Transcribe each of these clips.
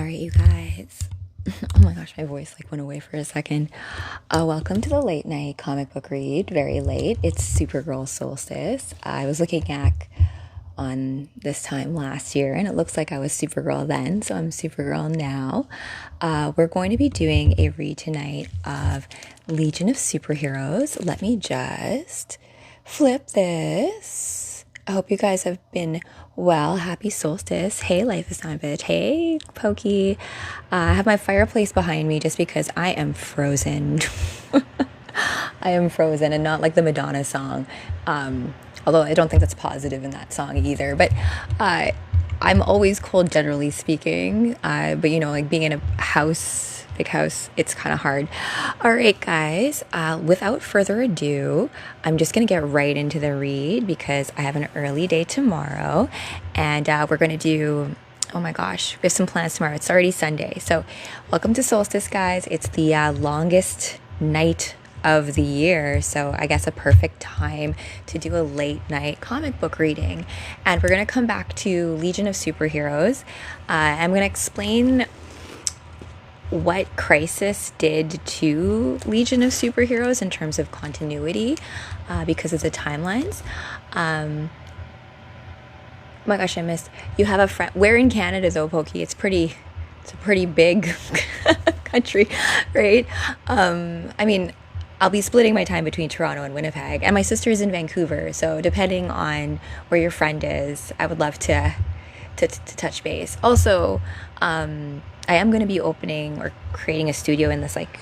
Alright, you guys. Oh my gosh, my voice like went away for a second. Welcome to the late night comic book read. Very late. It's Supergirl Solstice. I was looking back on this time last year and it looks like I was Supergirl then, so I'm Supergirl now. We're going to be doing a read tonight of Legion of Superheroes. Let me just flip this. I hope you guys have been well. Happy solstice. Hey, life is not a bitch. Hey, Pokey. I have my fireplace behind me just because I am frozen. I am frozen, and not like the Madonna song. Although I don't think that's positive in that song either. But I'm always cold, generally speaking. But you know, like being in a house, big house, it's kind of hard. All right, guys, without further ado, I'm just going to get right into the read because I have an early day tomorrow, and we're going to do, oh my gosh, we have some plans tomorrow. It's already Sunday. So welcome to Solstice, guys. It's the longest night of the year, so I guess a perfect time to do a late night comic book reading. And we're going to come back to Legion of Superheroes. I'm going to explain what Crisis did to Legion of Superheroes in terms of continuity because of the timelines. Oh my gosh, I missed. You have a friend. We're in Canada though, Pokey. It's a pretty big country, right? I mean, I'll be splitting my time between Toronto and Winnipeg, and my sister is in Vancouver. So depending on where your friend is, I would love to touch base. Also, I am going to be opening or creating a studio in this, like,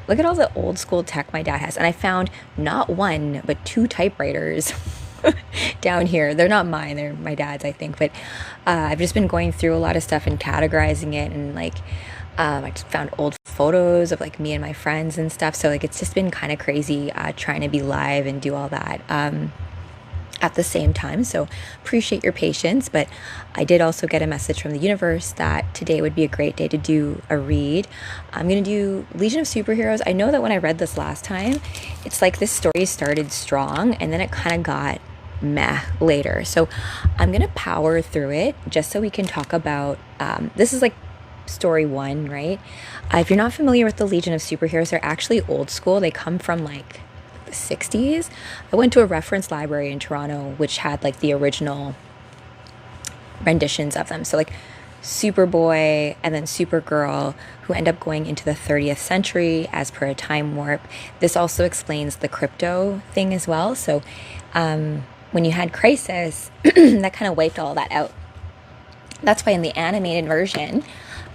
look at all the old school tech my dad has. And I found not one, but 2 typewriters down here. They're not mine, they're my dad's, I think. But I've just been going through a lot of stuff and categorizing it. And like, I just found old photos of like me and my friends and stuff. So like, it's just been kind of crazy trying to be live and do all that at the same time. So appreciate your patience. But I did also get a message from the universe that today would be a great day to do a read. I'm going to do Legion of Superheroes. I know that when I read this last time, it's like this story started strong and then it kind of got meh later. So I'm going to power through it just so we can talk about, this is like story 1, right? If you're not familiar with the Legion of Superheroes, they're actually old school. They come from like 60s. I went to a reference library in Toronto which had like the original renditions of them, so like Superboy and then Supergirl, who end up going into the 30th century as per a time warp. This also explains the crypto thing as well. So when you had Crisis, that kind of wiped all that out. That's why in the animated version,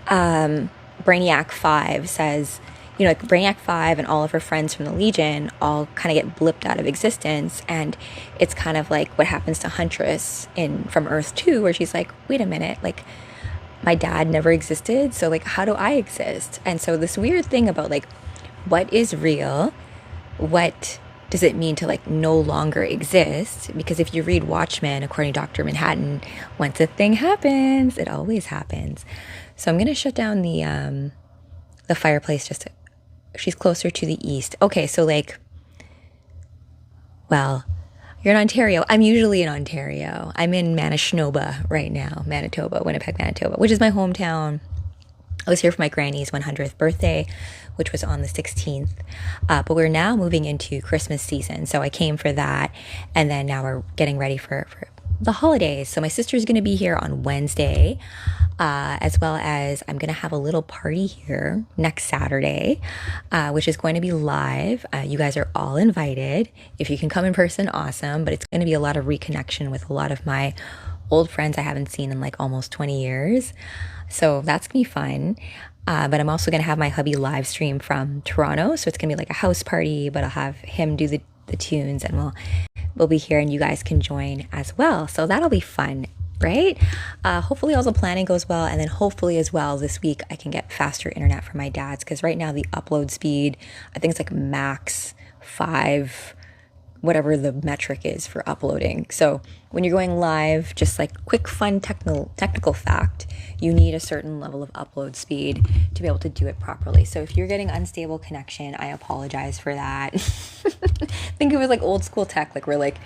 Brainiac 5 says, you know, like Brainiac 5 and all of her friends from the Legion all kind of get blipped out of existence. And it's kind of like what happens to Huntress in From Earth 2, where she's like, wait a minute, like my dad never existed. So like, how do I exist? And so this weird thing about like, what is real? What does it mean to like no longer exist? Because if you read Watchmen, according to Dr. Manhattan, once a thing happens, it always happens. So I'm going to shut down the fireplace just to, she's closer to the east. Okay, so like, well, you're in Ontario. I'm usually in Ontario. I'm in Manitoba right now, Winnipeg, Manitoba, which is my hometown. I was here for my granny's 100th birthday, which was on the 16th. But we're now moving into Christmas season. So I came for that. And then now we're getting ready for the holidays. So my sister's going to be here on Wednesday, as well as I'm going to have a little party here next Saturday, which is going to be live. You guys are all invited. If you can come in person, awesome. But it's going to be a lot of reconnection with a lot of my old friends I haven't seen in like almost 20 years. So that's going to be fun. But I'm also going to have my hubby live stream from Toronto. So it's going to be like a house party, but I'll have him do the tunes, and we'll be here and you guys can join as well. So that'll be fun, right? Hopefully all the planning goes well. And then hopefully as well this week I can get faster internet for my dad's, because right now the upload speed, I think it's like max 5, whatever the metric is for uploading. So when you're going live, just like quick fun technical fact, you need a certain level of upload speed to be able to do it properly. So if you're getting unstable connection, I apologize for that. Think of it like old school tech, like we're like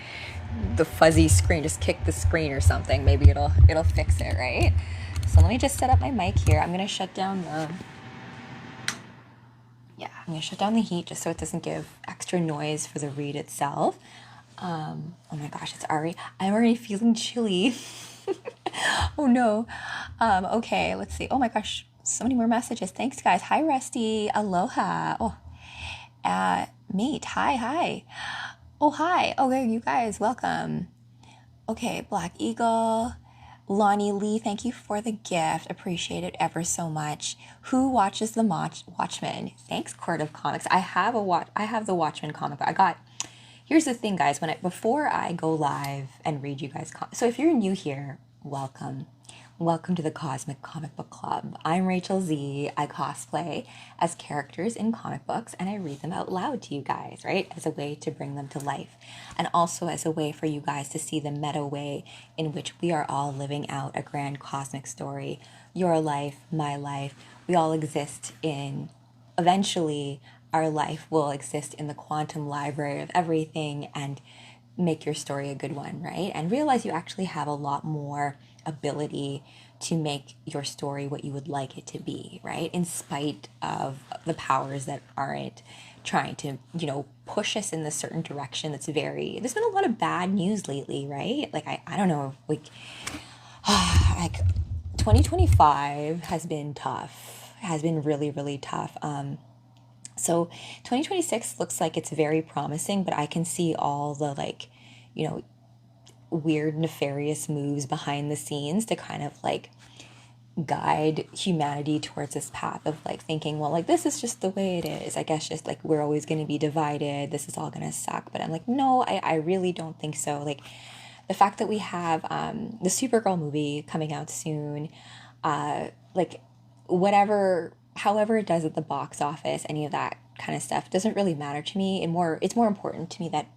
the fuzzy screen, just kick the screen or something, maybe it'll fix it, right? So let me just set up my mic here. I'm gonna shut down the, yeah, I'm gonna shut down the heat just so it doesn't give extra noise for the read itself. Oh my gosh, I'm already feeling chilly. Oh no. Okay, let's see. Oh my gosh, so many more messages. Thanks guys. Hi Rusty. Aloha. Oh, mate. Hi. Oh, hi. Okay, you guys, welcome. Okay, Black Eagle. Lonnie Lee, thank you for the gift. Appreciate it ever so much. Who watches the Watchmen? Thanks, Court of Comics. I have the Watchmen comic. Here's the thing, guys. Before I go live and read you guys, so if you're new here, welcome. Welcome to the Cosmic Comic Book Club. I'm Rachel Z. I cosplay as characters in comic books and I read them out loud to you guys, right? As a way to bring them to life. And also as a way for you guys to see the meta way in which we are all living out a grand cosmic story. Your life, my life. We all exist in, eventually, our life will exist in the quantum library of everything and make your story a good one, right? And realize you actually have a lot more ability to make your story what you would like it to be, right? In spite of the powers that aren't trying to, push us in this certain direction there's been a lot of bad news lately, right? Like, I don't know, like 2025 has been tough, has been really, really tough. So 2026 looks like it's very promising, but I can see all the weird, nefarious moves behind the scenes to kind of guide humanity towards this path of thinking, well, this is just the way it is. I guess just we're always going to be divided. This is all going to suck. But I'm no, I really don't think so. The fact that we have the Supergirl movie coming out soon, however it does at the box office, any of that kind of stuff doesn't really matter to me. It's more important to me that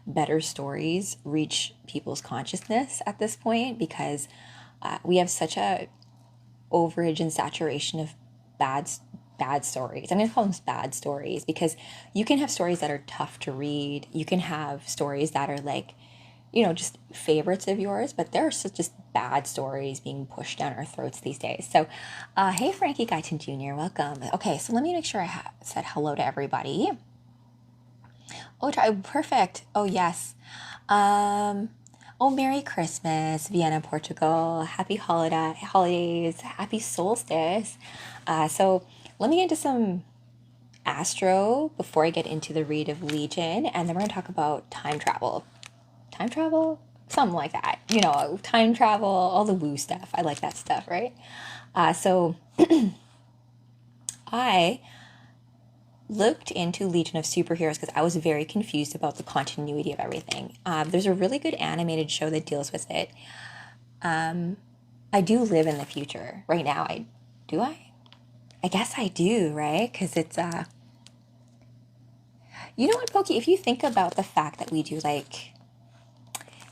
better stories reach people's consciousness at this point, because we have such a overage and saturation of bad stories. I'm going to call them bad stories because you can have stories that are tough to read. You can have stories that are just favorites of yours, but there are just bad stories being pushed down our throats these days. So, hey, Frankie Guyton Jr., welcome. Okay, so let me make sure I said hello to everybody. Oh, perfect. Oh, yes. Merry Christmas, Vienna, Portugal. Happy holidays. Happy solstice. So let me get into some astro before I get into the read of Legion, and then we're going to talk about time travel. Time travel? Something like that. Time travel, all the woo stuff. I like that stuff, right? So I looked into Legion of Superheroes because I was very confused about the continuity of everything. There's a really good animated show that deals with it. I do live in the future right now. Do I? I guess I do, right? Because it's, you know what, Pokey? If you think about the fact that we do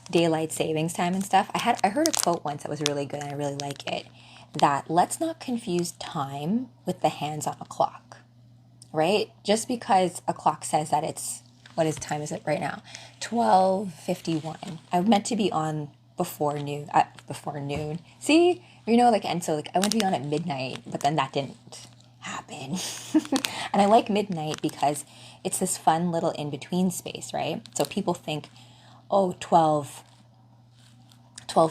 daylight savings time and stuff, I heard a quote once that was really good and I really like it, that let's not confuse time with the hands on a clock. Right? Just because a clock says that it's, what time is it right now? 12:51. I meant to be on before noon. See? And so I went to be on at midnight, but then that didn't happen. And I like midnight because it's this fun little in-between space, right? So people think, oh, 12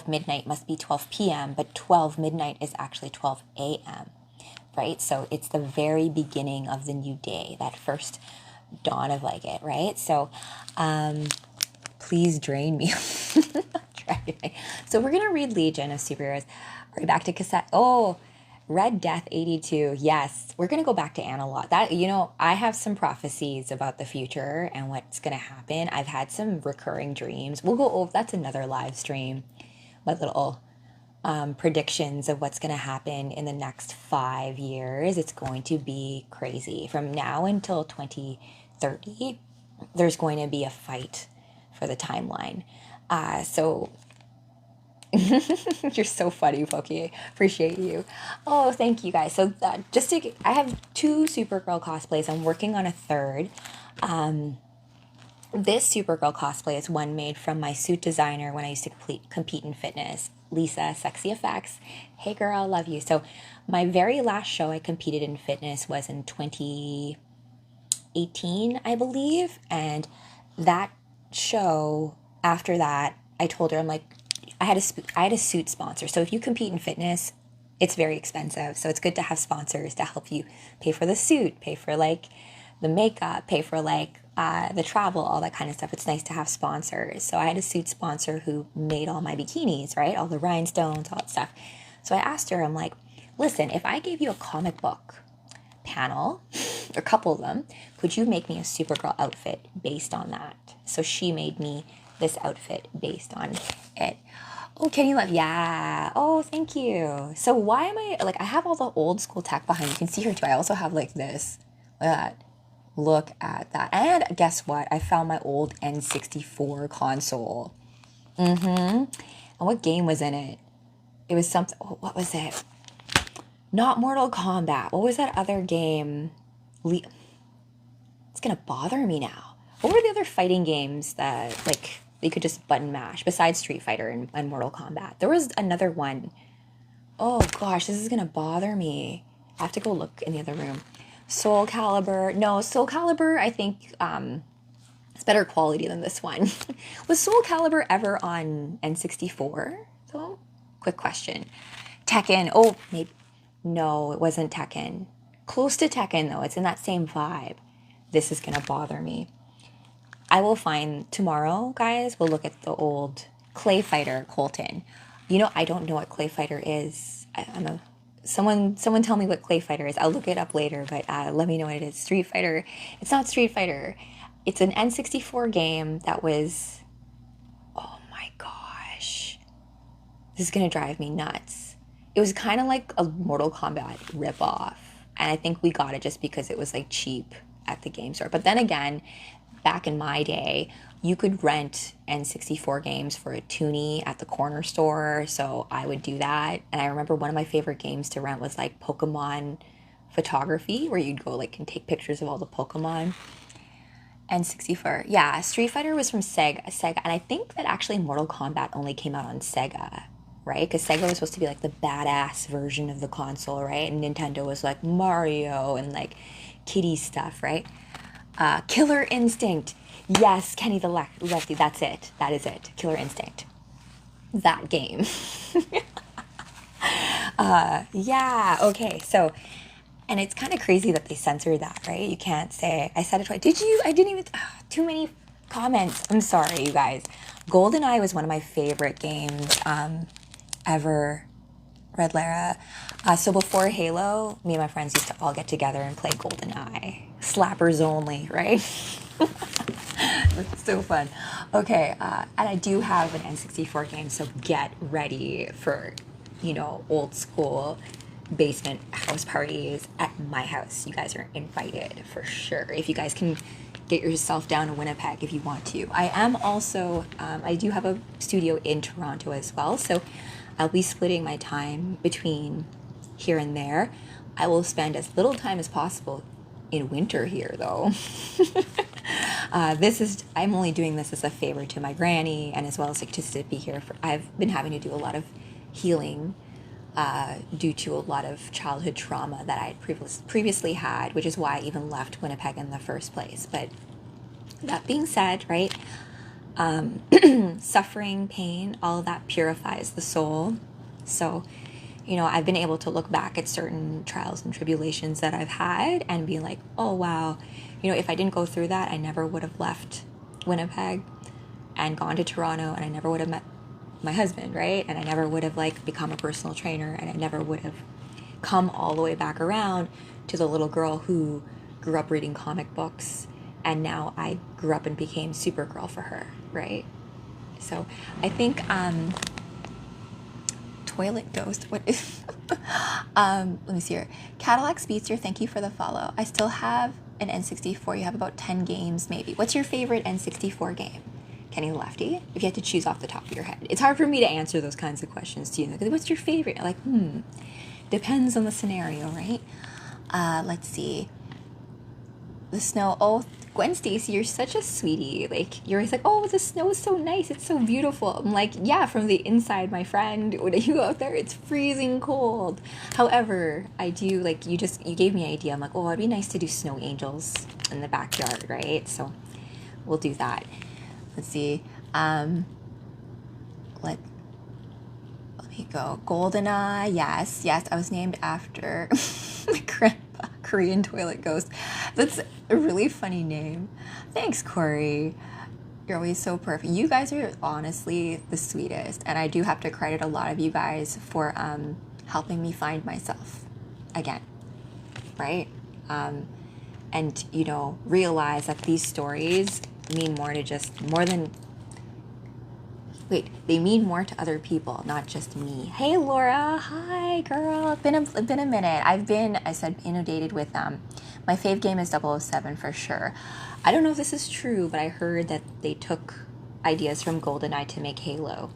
midnight must be 12 p.m., but 12 midnight is actually 12 a.m., right? So it's the very beginning of the new day, that first dawn of it, right? So please drain me. So we're going to read Legion of Superheroes. Are we back to cassette? Oh, Red Death 82. Yes, we're going to go back to analog. That, I have some prophecies about the future and what's going to happen. I've had some recurring dreams. We'll go over, that's another live stream. My little predictions of what's going to happen in the next 5 years. It's going to be crazy. From now until 2030, there's going to be a fight for the timeline. So you're so funny, Pokey. Appreciate you. Oh, thank you guys. So I have 2 Supergirl cosplays. I'm working on a third. This Supergirl cosplay is one made from my suit designer when I used to compete in fitness. Lisa, Sexy Effects. Hey girl, love you. So my very last show I competed in fitness was in 2018, I believe. And that show, after that, I told her, I'm like, I had a suit sponsor. So if you compete in fitness, it's very expensive. So it's good to have sponsors to help you pay for the suit, pay for like the makeup, pay for like the travel, all that kind of stuff. It's nice to have sponsors. So I had a suit sponsor who made all my bikinis, right? All the rhinestones, all that stuff. So I asked her, I'm like, listen, if I gave you a comic book panel, or a couple of them, could you make me a Supergirl outfit based on that? So she made me this outfit based on it. Oh, Kenny Love, yeah. Oh, thank you. So why am I, like, I have all the old school tech behind. You can see here too. I also have like this. Look at that. Look at that. And guess what? I found my old N64 console. And what game was in it? It was something, oh, what was it? Not Mortal Kombat. What was that other game? It's gonna bother me now. What were the other fighting games that, like, you could just button mash besides Street Fighter and Mortal Kombat? There was another one. Oh gosh, this is gonna bother me. I have to go look in the other room. Soul Calibur. No, Soul Calibur, I think it's better quality than this one. Was Soul Calibur ever on N64? So, quick question. Tekken. Oh, maybe. No, it wasn't Tekken. Close to Tekken though. It's in that same vibe. This is gonna bother me. I will find tomorrow, guys. We'll look at the old Clay Fighter Colton. You know, I don't know what Clay Fighter is. Someone tell me what Clay Fighter is. I'll look it up later, but let me know what it is. Street Fighter. It's not Street Fighter. It's an N64 game that was, oh my gosh. This is going to drive me nuts. It was kind of like a Mortal Kombat ripoff. And I think we got it just because it was like cheap at the game store. But then again, back in my day, you could rent N64 games for a toonie at the corner store, so I would do that. And I remember one of my favorite games to rent was like Pokemon photography, where you'd go like and take pictures of all the Pokemon. N64, yeah. Street Fighter was from Sega, and I think that actually Mortal Kombat only came out on Sega, right? Because Sega was supposed to be like the badass version of the console, right? And Nintendo was like Mario and like kiddie stuff, right? Killer Instinct. Yes, Kenny the Lefty. That's it. That is it. Killer Instinct. That game. Yeah. Okay. So, and it's kind of crazy that they censored that, right? You can't say, I said it twice. Did you? I didn't even, too many comments. I'm sorry, you guys. GoldenEye was one of my favorite games ever. Red Lara. So before Halo, me and my friends used to all get together and play GoldenEye. Slappers only, right? It's so fun. Okay, and I do have an N64 game, so get ready for, you know, old school basement house parties at my house. You guys are invited for sure. If you guys can get yourself down to Winnipeg if you want to. I am also, I do have a studio in Toronto as well, so I'll be splitting my time between here and there. I will spend as little time as possible in winter here, though. I'm only doing this as a favor to my granny, and as well as like just to be here. I've been having to do a lot of healing due to a lot of childhood trauma that I had previously had, which is why I even left Winnipeg in the first place. But that being said, right, suffering, pain, all of that purifies the soul. So, you know, I've been able to look back at certain trials and tribulations that I've had and be like, oh, wow, you know, if I didn't go through that, I never would have left Winnipeg and gone to Toronto, and I never would have met my husband, right? And I never would have like become a personal trainer, and I never would have come all the way back around to the little girl who grew up reading comic books, and now I grew up and became Supergirl for her, right? So I think Toilet Ghost, what is let me see here. Cadillac Speedster, thank you for the follow. I still have an N64. You have about 10 games maybe. What's your favorite N64 game? Kenny the Lefty, if you had to choose off the top of your head. It's hard for me to answer those kinds of questions to you. Like, what's your favorite? Like, depends on the scenario, right? Let's see. The snow. Oh, Gwen Stacy, you're such a sweetie. Like, you're always like, oh, the snow is so nice. It's so beautiful. I'm like, yeah, from the inside, my friend. When you go out there, it's freezing cold. However, I do, like, you gave me an idea. I'm like, oh, it'd be nice to do snow angels in the backyard, right? So we'll do that. Let's see. Let me go. Goldeneye. Yes. I was named after my grandpa, Korean toilet ghost. That's a really funny name. Thanks, Corey. You're always so perfect. You guys are honestly the sweetest, and I do have to credit a lot of you guys for helping me find myself again, right? And realize that these stories mean they mean more to other people, not just me. Hey, Laura. Hi, girl. It's been a minute. I said, inundated with my fave game is 007 for sure. I don't know if this is true, but I heard that they took ideas from GoldenEye to make Halo.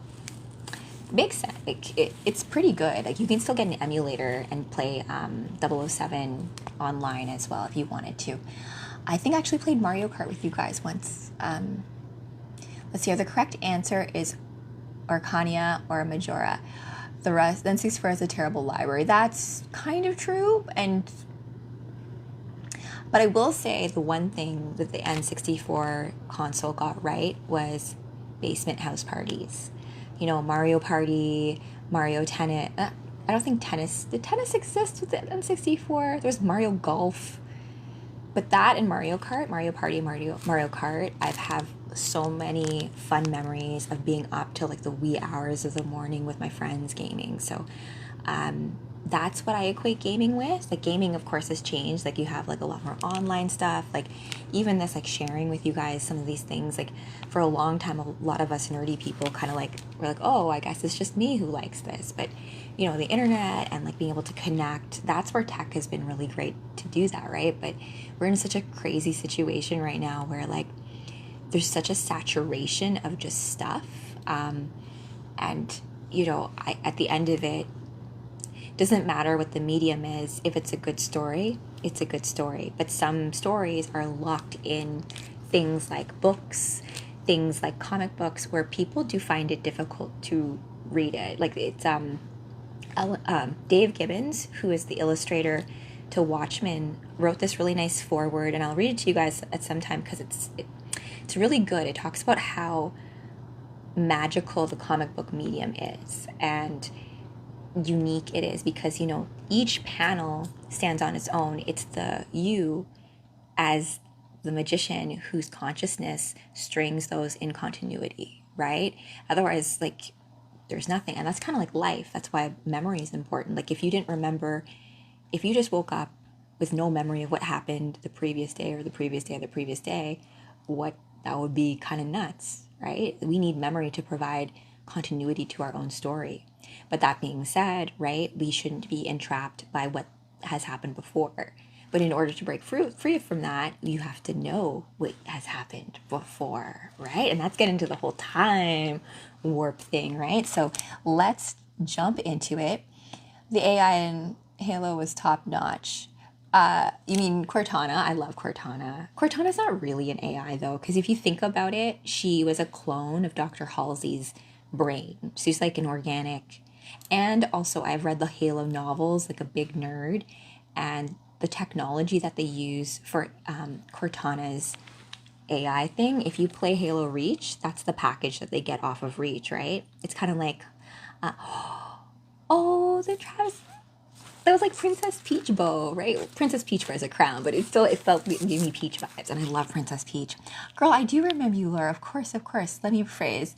Makes sense. Like, it's pretty good. Like, you can still get an emulator and play 007 online as well if you wanted to. I think I actually played Mario Kart with you guys once. Let's see, the correct answer is Arcania or Majora. The rest, then N64 is a terrible library. That's kind of true, but I will say the one thing that the N64 console got right was basement house parties. Mario Party, Mario Tennis. I don't think tennis. Did tennis exist with the N64? There's Mario Golf. But that and Mario Kart, Mario Party, Mario Kart, I've have so many fun memories of being up till like the wee hours of the morning with my friends gaming. So that's what I equate gaming with. Like, gaming, of course, has changed. Like, you have like a lot more online stuff. Like, even this, like, sharing with you guys some of these things. Like, for a long time, a lot of us nerdy people kind of like were like, oh, I guess it's just me who likes this. But the internet and like being able to connect, that's where tech has been really great to do that, right? But we're in such a crazy situation right now where like there's such a saturation of just stuff, and at the end of it, doesn't matter what the medium is. If it's a good story, it's a good story. But some stories are locked in things like books, things like comic books, where people do find it difficult to read it. Like, it's Dave Gibbons, who is the illustrator to Watchmen, wrote this really nice foreword, and I'll read it to you guys at some time because it's really good. It talks about how magical the comic book medium is and unique it is because each panel stands on its own. It's you as the magician whose consciousness strings those in continuity, right? Otherwise, like, there's nothing. And that's kind of like life. That's why memory is important. Like, if you didn't remember, if you just woke up with no memory of what happened the previous day or the previous day or the previous day, that would be kind of nuts, right? We need memory to provide continuity to our own story. But that being said, right, we shouldn't be entrapped by what has happened before. But in order to break free from that, you have to know what has happened before, right? And that's getting into the whole time warp thing, right? So let's jump into it. The AI in Halo was top notch. You mean Cortana? I love Cortana. Cortana's not really an AI though, because if you think about it, she was a clone of Dr. Halsey's brain. She's like an organic. And also, I've read the Halo novels, like a big nerd, and the technology that they use for Cortana's AI thing, if you play Halo Reach, that's the package that they get off of Reach, right? It's kind of like, the Travis, that was like Princess Peach bow, right? Princess Peach wears a crown, but it gave me Peach vibes, and I love Princess Peach. Girl, I do remember you, Laura. Of course. Let me rephrase.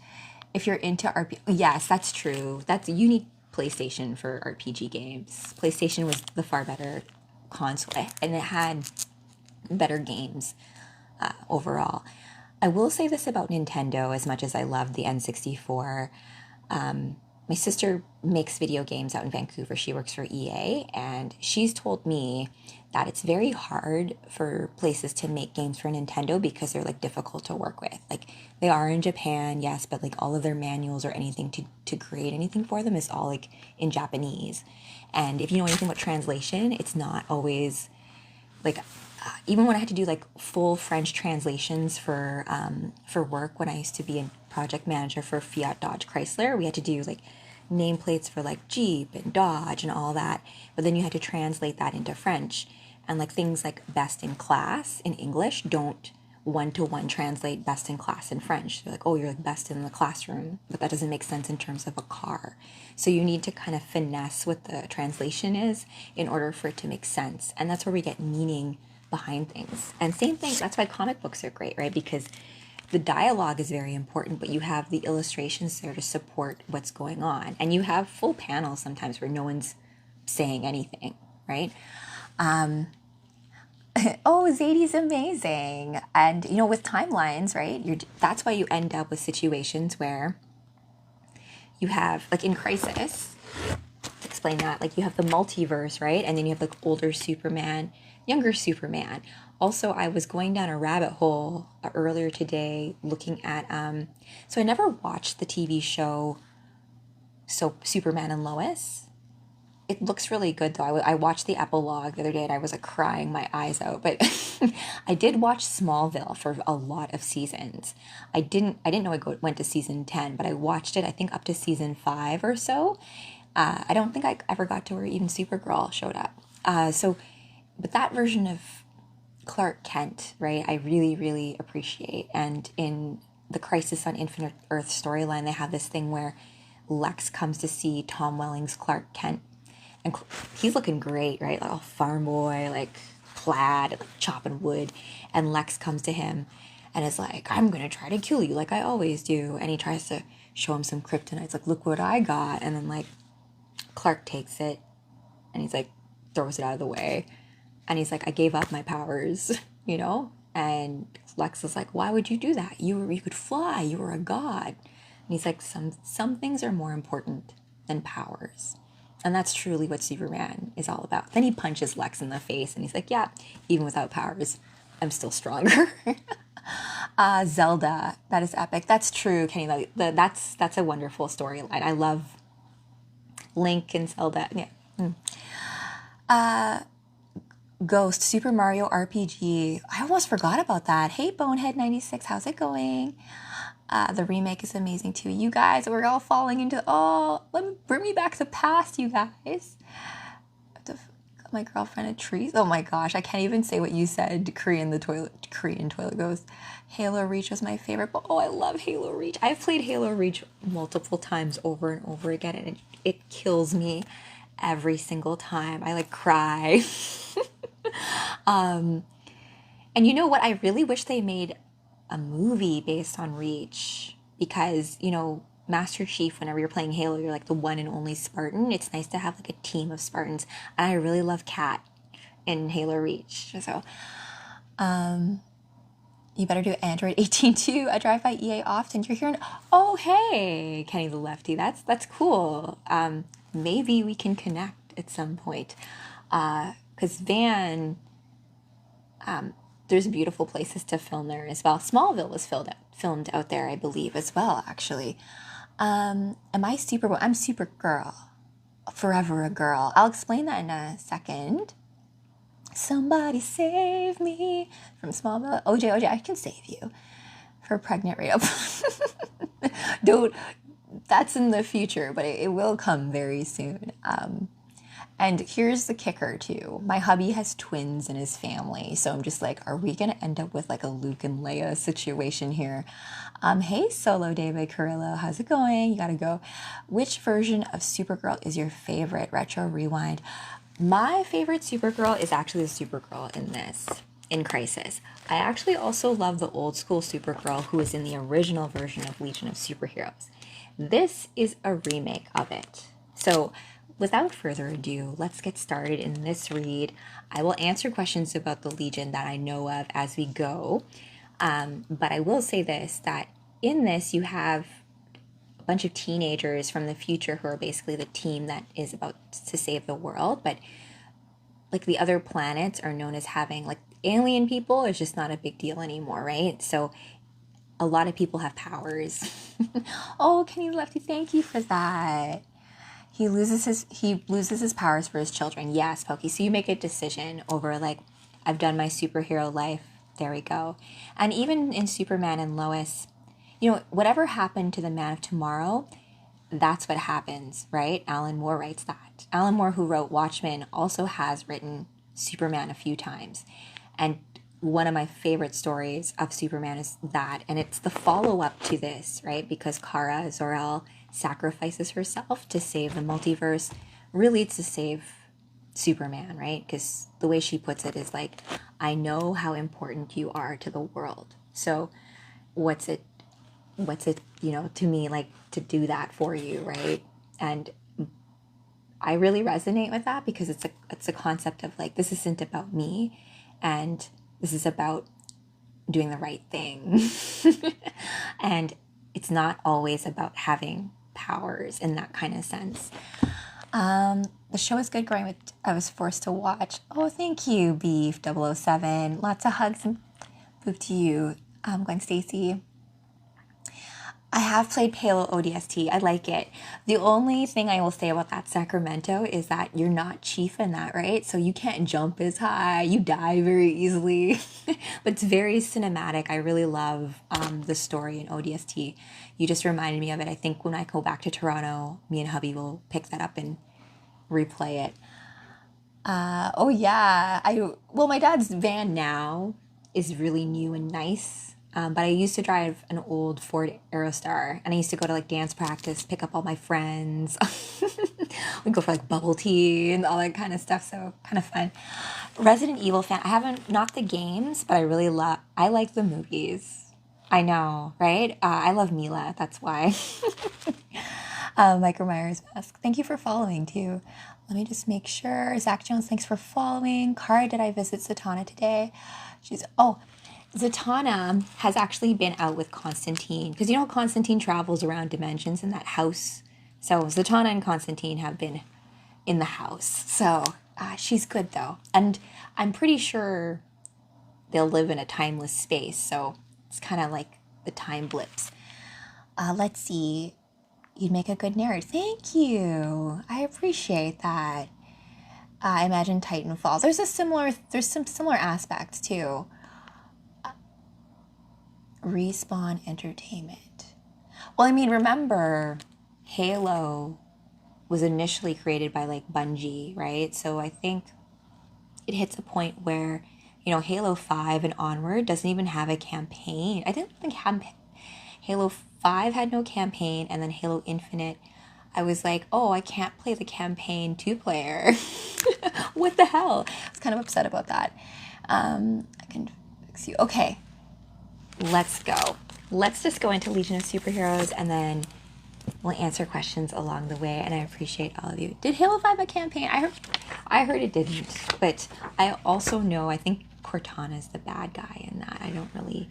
If you're into RPG, yes, that's true. You need PlayStation for RPG games. PlayStation was the far better console, and it had better games overall. I will say this about Nintendo, as much as I love the N64. My sister makes video games out in Vancouver. She works for EA, and she's told me that it's very hard for places to make games for Nintendo because they're like difficult to work with. Like, they are in Japan, yes, but like all of their manuals or anything to create anything for them is all like in Japanese. And if you know anything about translation, it's not always like even when I had to do like full French translations for work, when I used to be a project manager for Fiat, Dodge, Chrysler, we had to do like nameplates for like Jeep and Dodge and all that. But then you had to translate that into French, and like things like best in class in English don't one-to-one translate best in class in French. They're like, oh, you're like best in the classroom, but that doesn't make sense in terms of a car. So you need to kind of finesse what the translation is in order for it to make sense. And that's where we get meaning behind things. And same thing, that's why comic books are great, right? Because the dialogue is very important, but you have the illustrations there to support what's going on. And you have full panels sometimes where no one's saying anything, right? Oh, Zadie's amazing. And, you know, with timelines, right, that's why you end up with situations where you have, like in Crisis, to explain that, like you have the multiverse, right? And then you have like older Superman, younger Superman. Also, I was going down a rabbit hole earlier today looking at, so I never watched the TV show Superman and Lois. It looks really good though. I watched the epilogue the other day and I was like crying my eyes out. But I did watch Smallville for a lot of seasons. I didn't know it went to season 10, but I watched it I think up to season 5 or so. I don't think I ever got to where even Supergirl showed up. But that version of Clark Kent, right, I really, really appreciate. And in the Crisis on Infinite Earth storyline, they have this thing where Lex comes to see Tom Welling's Clark Kent. And he's looking great, right? Like a farm boy, like plaid, like chopping wood. And Lex comes to him and is like, I'm going to try to kill you like I always do. And he tries to show him some kryptonite. It's like, look what I got. And then like Clark takes it and he's like, throws it out of the way. And he's like, I gave up my powers, you know? And Lex is like, why would you do that? You could fly. You were a god. And he's like, some things are more important than powers. And that's truly what Superman is all about. Then he punches Lex in the face and he's like, yeah, even without powers, I'm still stronger. Zelda, that is epic. That's true, Kenny. That's a wonderful storyline. I love Link and Zelda. Yeah. Ghost, Super Mario RPG. I almost forgot about that. Hey, Bonehead96, how's it going? The remake is amazing too. You guys, we're all falling into, bring me back to the past, you guys. My girlfriend a trees. Oh my gosh, I can't even say what you said. Korean toilet ghost. Halo Reach was my favorite, but I love Halo Reach. I've played Halo Reach multiple times over and over again, and it kills me every single time. I like cry. And you know what? I really wish they made a movie based on Reach, because, you know, Master Chief, whenever you're playing Halo, you're like the one and only Spartan. It's nice to have like a team of Spartans. And I really love Kat in Halo Reach. So, you better do Android 18 too. I drive by EA often. You're hearing, oh, hey, Kenny the Lefty. That's cool. Maybe we can connect at some point. Because Van, there's beautiful places to film there as well. Smallville was filmed out there, I believe, as well, actually. Am I Supergirl? I'm Supergirl. Forever a girl. I'll explain that in a second. Somebody save me from Smallville. OJ, I can save you. For pregnant radio. Don't. That's in the future, but it will come very soon. And here's the kicker too. My hubby has twins in his family, so I'm just like, are we gonna end up with like a Luke and Leia situation here? Hey, Solo David Carrillo, how's it going? You gotta go. Which version of Supergirl is your favorite? Retro Rewind. My favorite Supergirl is actually the Supergirl in Crisis. I actually also love the old school Supergirl who is in the original version of Legion of Superheroes. This is a remake of it. So, without further ado, let's get started in this read. I will answer questions about the Legion that I know of as we go. But I will say this, that in this you have a bunch of teenagers from the future who are basically the team that is about to save the world. But like the other planets are known as having like alien people is just not a big deal anymore, right? So a lot of people have powers. Oh, Kenny Lefty, thank you for that. He loses his powers for his children. Yes, Pokey. So you make a decision over like I've done my superhero life. There we go. And even in Superman and Lois, you know, whatever happened to the Man of Tomorrow, that's what happens, right? Alan Moore writes that. Alan Moore, who wrote Watchmen, also has written Superman a few times. And one of my favorite stories of Superman is that. And it's the follow-up to this, right? Because Kara Zor-El sacrifices herself to save the multiverse, really to save Superman, right? Because the way she puts it is like, I know how important you are to the world. So what's it, you know, to me, like, to do that for you, right? And I really resonate with that because it's a concept of like, this isn't about me, and this is about doing the right thing. And it's not always about having powers in that kind of sense. The show is good growing with, I was forced to watch. Oh, thank you, Beef 007. Lots of hugs and boop to you, Gwen Stacy. I have played Halo ODST. I like it. The only thing I will say about that Sacramento is that you're not chief in that, right? So you can't jump as high. You die very easily. But it's very cinematic. I really love the story in ODST. You just reminded me of it. I think when I go back to Toronto, me and hubby will pick that up and replay it. Oh yeah. Well, my dad's van now is really new and nice. But I used to drive an old Ford Aerostar, and I used to go to like dance practice, pick up all my friends. We'd go for like bubble tea and all that kind of stuff. So kind of fun. Resident Evil fan. I haven't, not the games, but I like the movies. I know, right? I love Mila. That's why. Michael Myers Mask. Thank you for following too. Let me just make sure. Zach Jones, thanks for following. Kara, did I visit Zatanna today? Zatanna has actually been out with Constantine, because you know Constantine travels around dimensions in that house. So Zatanna and Constantine have been in the house. So she's good though. And I'm pretty sure they'll live in a timeless space. So it's kind of like the time blips. Let's see. You'd make a good narrator. Thank you. I appreciate that. I imagine Titanfall. There's some similar aspects too. Respawn Entertainment. Well, I mean, remember, Halo was initially created by like Bungie, right? So I think it hits a point where, you know, Halo 5 and onward doesn't even have a campaign. I didn't think Halo 5 had no campaign, and then Halo Infinite, I was like, oh, I can't play the campaign 2-player. What the hell? I was kind of upset about that. I can fix you. Okay. Let's go. Let's just go into Legion of Superheroes, and then we'll answer questions along the way, and I appreciate all of you. Did Halo 5 a campaign? I heard it didn't, but I also know, I think Cortana's the bad guy in that. I don't really,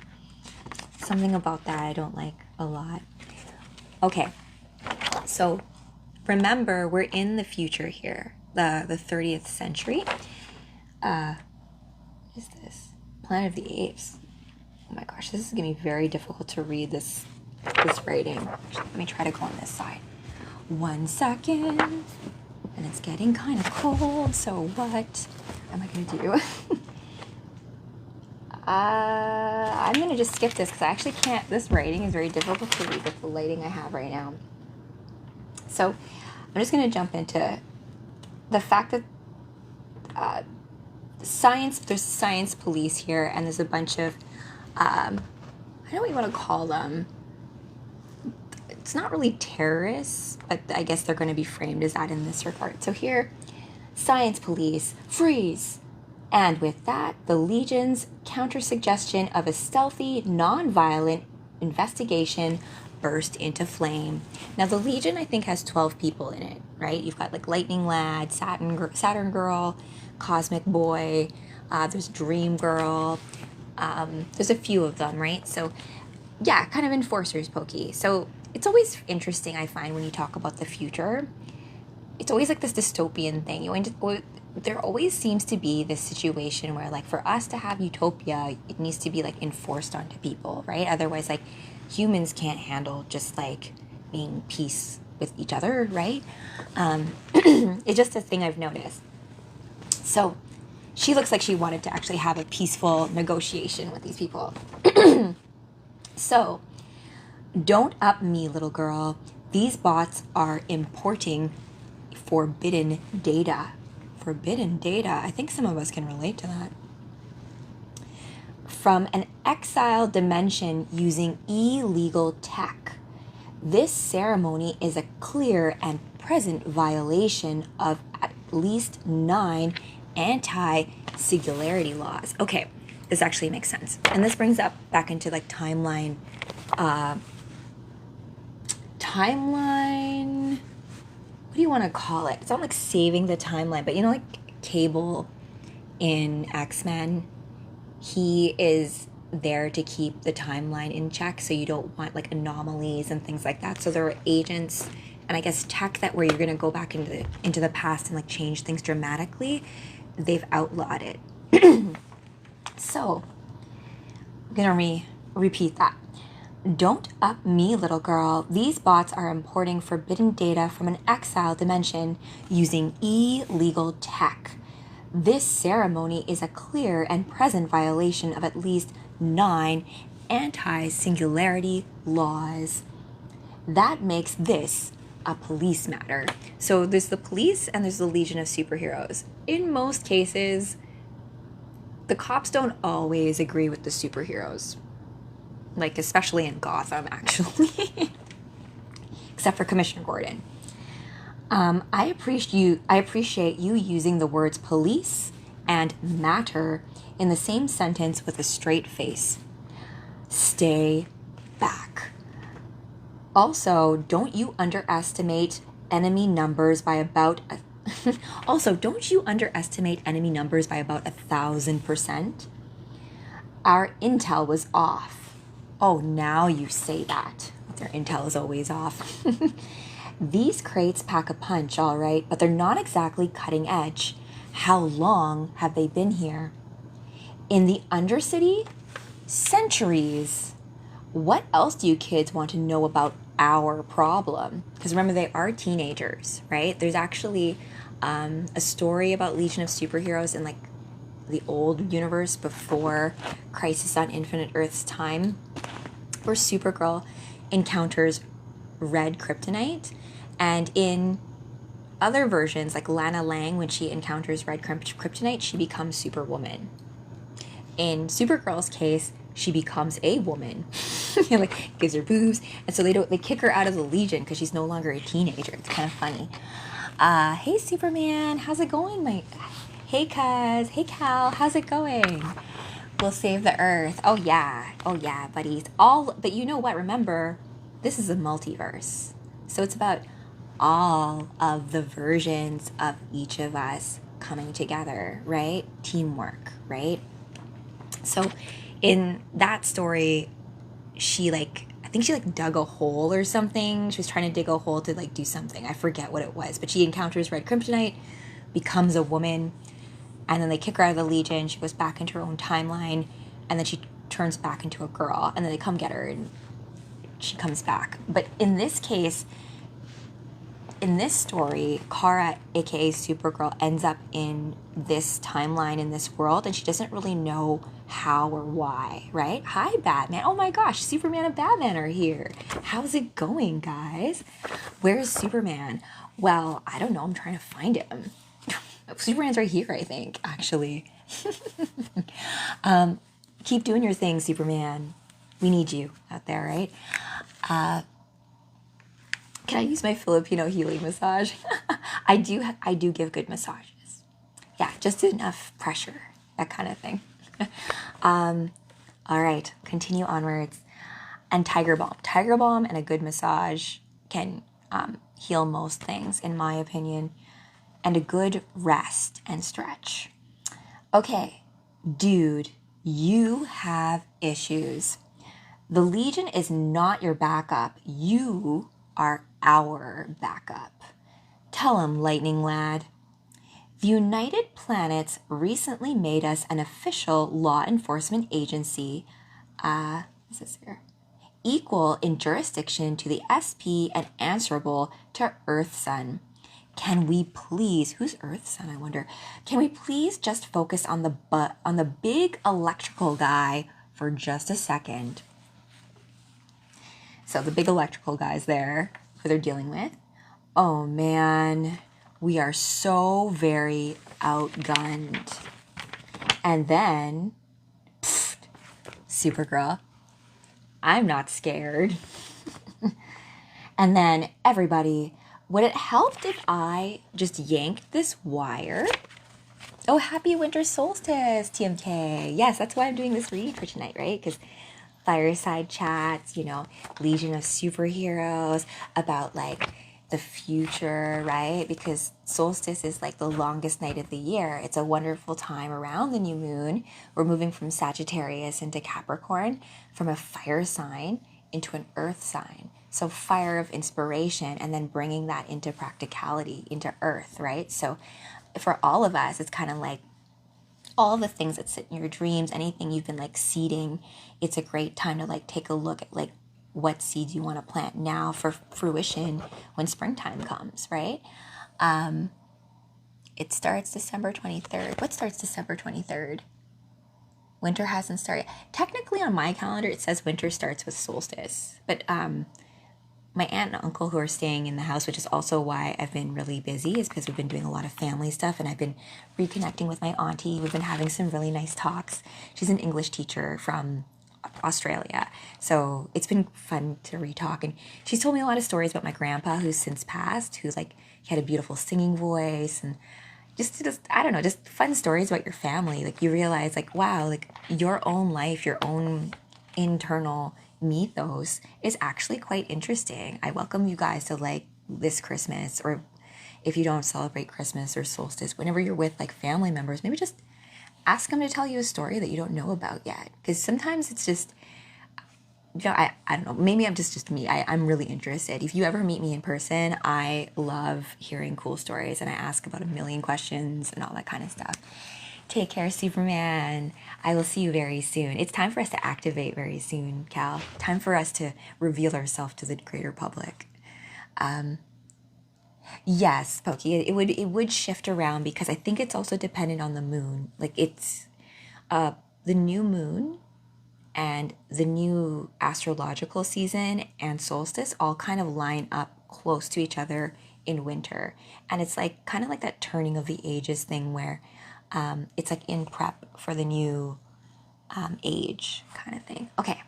something about that I don't like a lot. Okay, so remember, we're in the future here, the 30th century. What is this? Planet of the Apes. Oh my gosh, this is going to be very difficult to read this writing. Let me try to go on this side. 1 second. And it's getting kind of cold, so what am I going to do? I'm going to just skip this because I actually can't. This writing is very difficult to read with the lighting I have right now. So I'm just going to jump into the fact that there's science police here, and there's a bunch of I don't know what you want to call them. It's not really terrorists, but I guess they're going to be framed as that in this regard. So here, science police, freeze! And with that, the Legion's counter-suggestion of a stealthy, non-violent investigation burst into flame. Now, the Legion, I think, has 12 people in it, right? You've got, like, Lightning Lad, Saturn Girl, Cosmic Boy, there's Dream Girl. There's a few of them, right? So, yeah, kind of enforcers pokey. So, it's always interesting, I find, when you talk about the future. It's always like this dystopian thing. There always seems to be this situation where, like, for us to have utopia, it needs to be, like, enforced onto people, right? Otherwise, like, humans can't handle just, like, being peace with each other, right? It's just a thing I've noticed. So, she looks like she wanted to actually have a peaceful negotiation with these people. So, don't up me, little girl. These bots are importing forbidden data. Forbidden data. I think some of us can relate to that. From an exiled dimension using illegal tech. This ceremony is a clear and present violation of at least 9 anti-singularity laws. Okay, this actually makes sense. And this brings up back into like timeline, what do you want to call it? It's not like saving the timeline, but you know, like Cable in X-Men, he is there to keep the timeline in check, so you don't want like anomalies and things like that. So there are agents and I guess tech that where you're going to go back into the past and like change things dramatically. They've outlawed it. So I'm going to repeat that. Don't up me, little girl. These bots are importing forbidden data from an exile dimension using illegal tech. This ceremony is a clear and present violation of at least 9 anti-singularity laws. That makes this a police matter. So there's the police and there's the Legion of Superheroes. In most cases, the cops don't always agree with the superheroes. Like, especially in Gotham, actually. Except for Commissioner Gordon. I appreciate you using the words police and matter in the same sentence with a straight face. Stay back. Also, don't you underestimate enemy numbers by about 1,000%. Our intel was off. Oh, now you say that. Their intel is always off. These crates pack a punch, all right, but they're not exactly cutting edge. How long have they been here? In the Undercity? Centuries. What else do you kids want to know about our problem? Because remember, they are teenagers, right? There's actually a story about Legion of Superheroes in like the old universe before Crisis on Infinite Earths time, where Supergirl encounters red kryptonite. And in other versions, like Lana Lang, when she encounters red kryptonite, she becomes Superwoman. In Supergirl's case, she becomes a woman. Like, gives her boobs. And so they kick her out of the Legion because she's no longer a teenager. It's kind of funny. Hey, Superman. How's it going, Hey, cuz. Hey, Cal. How's it going? We'll save the Earth. Oh, yeah, buddies. But you know what? Remember, this is a multiverse. So it's about all of the versions of each of us coming together, right? Teamwork, right? So in that story, I think she dug a hole or something. She was trying to dig a hole to do something. I forget what it was, but she encounters red kryptonite, becomes a woman, and then they kick her out of the Legion. She goes back into her own timeline, and then she turns back into a girl, and then they come get her, and she comes back. But in this case, in this story, Kara, aka Supergirl, ends up in this timeline, in this world, and she doesn't really know how or why, right? Hi, Batman. Oh my gosh, Superman and Batman are here. How's it going, guys? Where's Superman? Well, I don't know. I'm trying to find him. Superman's right here, I think, actually. Keep doing your thing, Superman. We need you out there, right? Can I use my Filipino healing massage? I do give good massages. Yeah, just enough pressure, that kind of thing. All right, continue onwards. And Tiger Balm and a good massage can heal most things, in my opinion. And a good rest and stretch. Okay, dude, you have issues. The Legion is not your backup. You are our backup. Tell him, Lightning Lad. The United Planets recently made us an official law enforcement agency, equal in jurisdiction to the SP and answerable to Earth Sun. can we please, who's Earth Sun, I wonder, can we please just focus on the big electrical guy for just a second? So the big electrical guy's there, who they're dealing with. Oh man, we are so very outgunned. And then, Supergirl, I'm not scared. And then everybody, would it help if I just yanked this wire? Oh, happy Winter Solstice, TMK. Yes, that's why I'm doing this read for tonight, right? Because fireside chats, you know, Legion of Superheroes, about like the future, right? Because solstice is like the longest night of the year. It's a wonderful time around the new moon. We're moving from Sagittarius into Capricorn, from a fire sign into an earth sign. So fire of inspiration, and then bringing that into practicality, into earth, right? So for all of us, it's kind of like all the things that sit in your dreams, anything you've been like seeding, it's a great time to like take a look at like what seeds you want to plant now for fruition when springtime comes, right? It starts December 23rd. What starts December 23rd? Winter hasn't started. Technically on my calendar, it says winter starts with solstice, but my aunt and uncle who are staying in the house, which is also why I've been really busy, is because we've been doing a lot of family stuff, and I've been reconnecting with my auntie. We've been having some really nice talks. She's an English teacher from Australia, so it's been fun to re-talk. And she's told me a lot of stories about my grandpa, who's since passed, who's like, he had a beautiful singing voice, and just I don't know, just fun stories about your family. Like you realize like, wow, like your own life, your own internal mythos is actually quite interesting. I welcome you guys to like this Christmas, or if you don't celebrate Christmas or solstice, whenever you're with like family members, maybe just ask them to tell you a story that you don't know about yet. Because sometimes it's just, you know, I don't know, maybe I'm just me. I'm really interested. If you ever meet me in person, I love hearing cool stories, and I ask about a million questions and all that kind of stuff. Take care, Superman. I will see you very soon. It's time for us to activate very soon, Cal. Time for us to reveal ourselves to the greater public. Yes, Pokey, it would shift around, because I think it's also dependent on the moon. Like it's the new moon and the new astrological season and solstice all kind of line up close to each other in winter. And it's like kind of like that turning of the ages thing where it's like in prep for the new age kind of thing. Okay,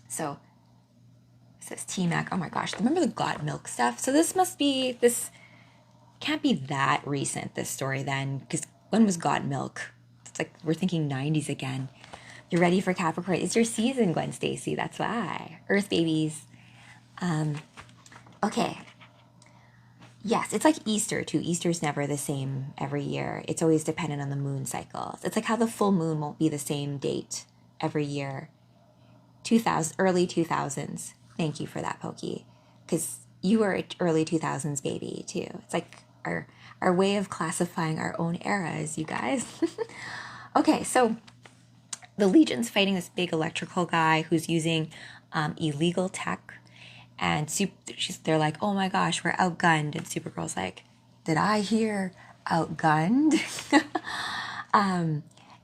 so it says T-Mac. Oh my gosh, remember the got milk stuff? So this can't be that recent, this story then, because when was got milk? It's like we're thinking 90s again. You're ready for Capricorn. It's your season, Gwen Stacy. That's why. Earth babies. Okay. Yes, it's like Easter too. Easter's never the same every year. It's always dependent on the moon cycles. It's like how the full moon won't be the same date every year. Early 2000s. Thank you for that, Pokey. Because you were an early 2000s baby too. It's like our way of classifying our own eras, you guys. Okay, so the Legion's fighting this big electrical guy who's using illegal tech, and they're like, oh my gosh, we're outgunned, and Supergirl's like, did I hear outgunned?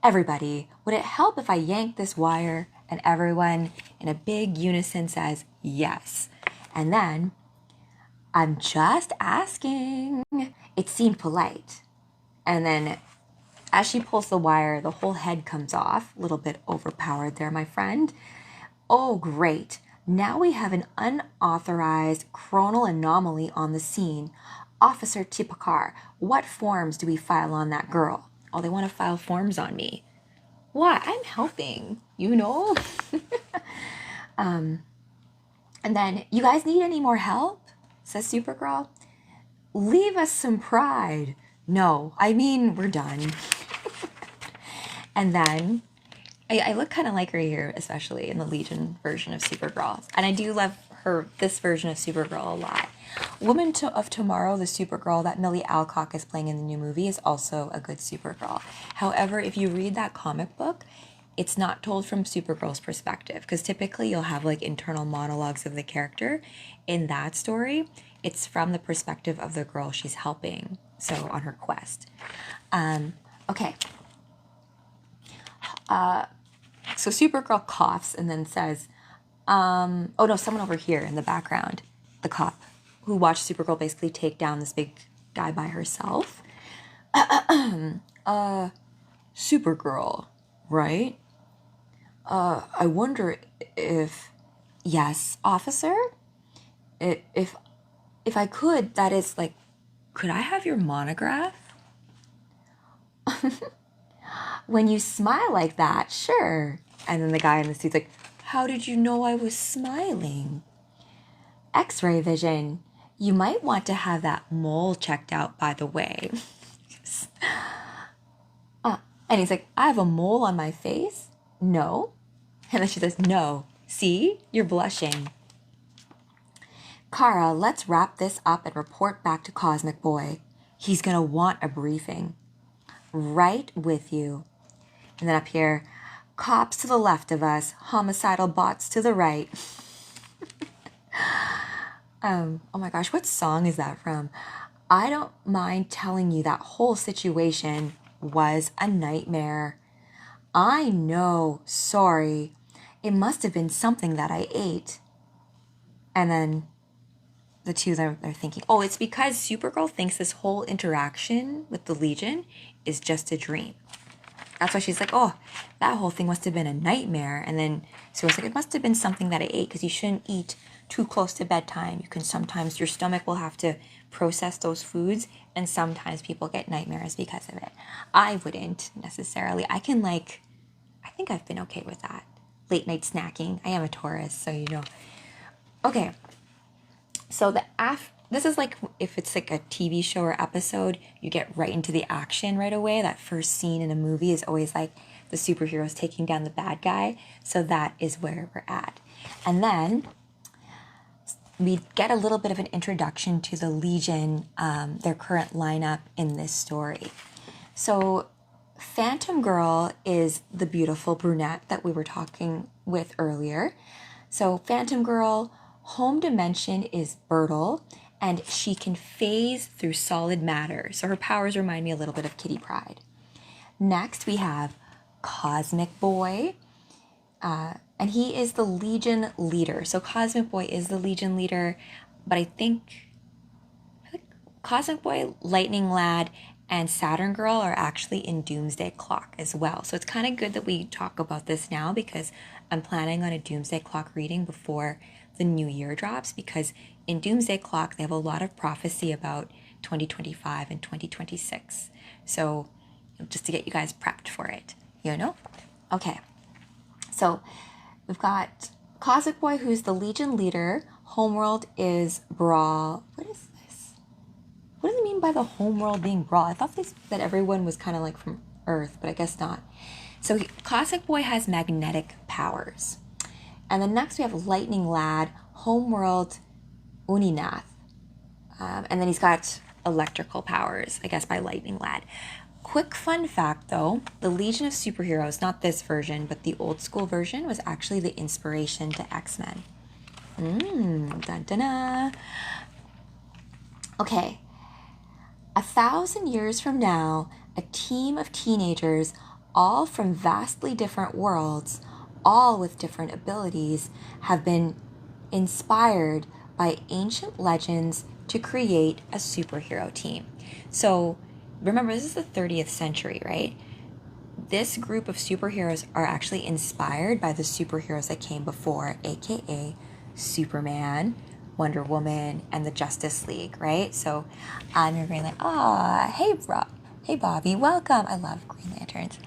Everybody, would it help if I yank this wire? And everyone in a big unison says yes. And then, I'm just asking. It seemed polite. And then as she pulls the wire, the whole head comes off. A little bit overpowered there, my friend. Oh, great. Now we have an unauthorized chronal anomaly on the scene. Officer Tipakar, what forms do we file on that girl? Oh, they want to file forms on me. What? I'm helping, you know? And then, you guys need any more help? Says Supergirl. Leave us some pride. No, I mean, we're done. And then, I look kind of like her here, especially in the Legion version of Supergirl. And I do love this version of Supergirl a lot. Woman of Tomorrow, the Supergirl that Millie Alcock is playing in the new movie, is also a good Supergirl. However, if you read that comic book, it's not told from Supergirl's perspective, because typically you'll have like internal monologues of the character. In that story, it's from the perspective of the girl she's helping, so on her quest. Okay. So Supergirl coughs and then says, oh no, someone over here in the background, the cop who watched Supergirl basically take down this big guy by herself. Supergirl, right? I wonder if, yes, officer? If I could, that is like, could I have your monograph? When you smile like that, sure. And then the guy in the suit's like, how did you know I was smiling? X-ray vision. You might want to have that mole checked out, by the way. And he's like, I have a mole on my face? No. And then she says, no. See? You're blushing. Kara, let's wrap this up and report back to Cosmic Boy. He's gonna want a briefing. Right with you. And then up here, cops to the left of us, homicidal bots to the right. Oh my gosh, what song is that from? I don't mind telling you that whole situation was a nightmare. I know, sorry. It must have been something that I ate. And then the two they're thinking, oh, it's because Supergirl thinks this whole interaction with the Legion is just a dream. That's why she's like, oh, that whole thing must have been a nightmare. And then Supergirl's like, it must have been something that I ate because you shouldn't eat too close to bedtime. You can sometimes, your stomach will have to process those foods, and sometimes people get nightmares because of it. I wouldn't necessarily. I think I've been okay with that. Late night snacking. I am a Taurus, so you know. Okay. So this is like if it's like a TV show or episode, you get right into the action right away. That first scene in a movie is always like the superheroes taking down the bad guy. So that is where we're at. And then we get a little bit of an introduction to the Legion, their current lineup in this story. So Phantom Girl is the beautiful brunette that we were talking with earlier. So Phantom Girl, home dimension is Bertle, and she can phase through solid matter. So her powers remind me a little bit of Kitty Pryde. Next, we have Cosmic Boy, and he is the Legion leader. So Cosmic Boy is the Legion leader, but I think Cosmic Boy, Lightning Lad, and Saturn Girl are actually in Doomsday Clock as well. So it's kind of good that we talk about this now because I'm planning on a Doomsday Clock reading before the new year drops, because in Doomsday Clock, they have a lot of prophecy about 2025 and 2026. So just to get you guys prepped for it, you know? Okay. So we've got Cosmic Boy, who's the Legion leader. Homeworld is Brawl. What is this? What does it mean by the homeworld being Brawl? I thought that everyone was kind of like from Earth, but I guess not. So Cosmic Boy has magnetic powers. And then next we have Lightning Lad, Homeworld Uninath. And then he's got electrical powers, I guess, by Lightning Lad. Quick fun fact, though, the Legion of Superheroes, not this version, but the old school version, was actually the inspiration to X-Men. Dun-dun-dun. Okay. 1,000 years from now, a team of teenagers, all from vastly different worlds, all with different abilities, have been inspired by ancient legends to create a superhero team. So remember, this is the 30th century, right? This group of superheroes are actually inspired by the superheroes that came before, aka Superman, Wonder Woman, and the Justice League, right? So you're going like, hey Bobby, welcome. I love Green Lanterns.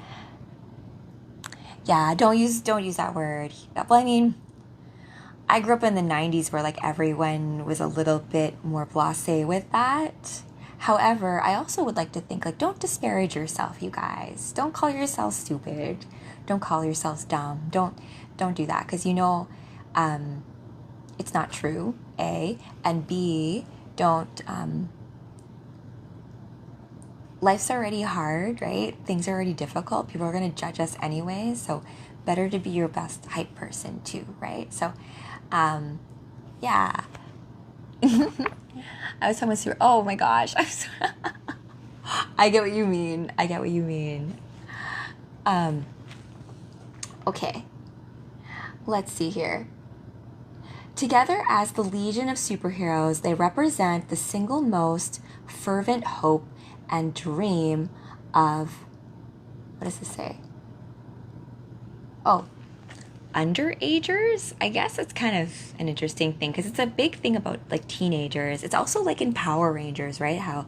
Yeah, don't use that word. Well, I mean, I grew up in the 90s where like everyone was a little bit more blasé with that. However, I also would like to think, like, don't disparage yourself, you guys. Don't call yourselves stupid. Don't call yourselves dumb. Don't do that, because you know it's not true, A. And B, don't life's already hard, right? Things are already difficult. People are going to judge us anyway. So better to be your best hype person too, right? So, yeah. I was talking about super. Oh my gosh. I'm sorry. I get what you mean. I get what you mean. Okay. Let's see here. Together as the Legion of Superheroes, they represent the single most fervent hope and dream of, what does this say? Oh, underagers? I guess it's kind of an interesting thing because it's a big thing about like teenagers. It's also like in Power Rangers, right? How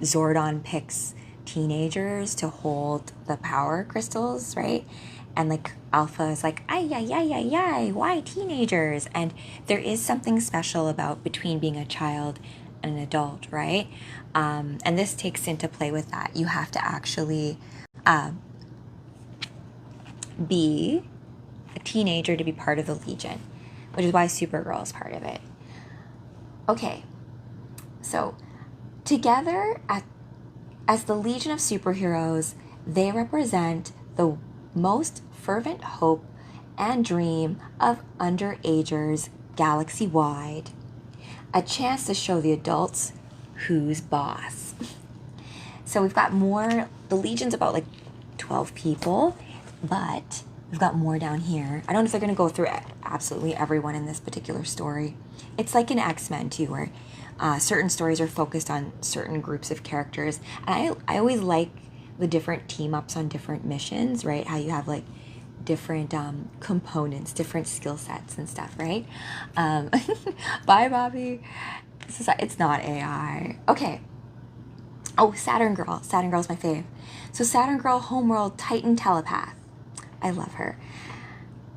Zordon picks teenagers to hold the power crystals, right? And like Alpha is like, ay, ay, ay, ay, ay, why teenagers? And there is something special about between being a child and an adult, right? And this takes into play with that. You have to actually be a teenager to be part of the Legion, which is why Supergirl is part of it. Okay, so together as the Legion of Superheroes, they represent the most fervent hope and dream of underagers galaxy-wide. A chance to show the adults who's boss. So we've got more, the Legion's about like 12 people, but we've got more down here. I don't know if they're going to go through absolutely everyone in this particular story. It's like in X-Men too, where certain stories are focused on certain groups of characters. And I always like the different team-ups on different missions, right? How you have like different components, different skill sets and stuff, right? Bye, Bobby. It's not AI. Okay. Oh, Saturn Girl. Saturn Girl's my fave. So Saturn Girl, Homeworld, Titan Telepath. I love her.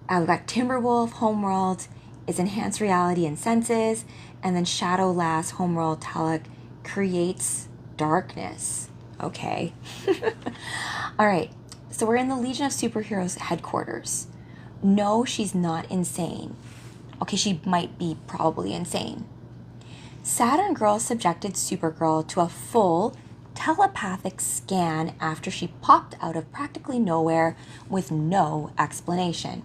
We've got Timberwolf, Homeworld, is enhanced reality and senses. And then Shadow Lass, Homeworld, Telic, creates darkness. Okay. All right. So we're in the Legion of Superheroes headquarters. No, she's not insane. Okay, she might be probably insane. Saturn Girl subjected Supergirl to a full telepathic scan after she popped out of practically nowhere with no explanation.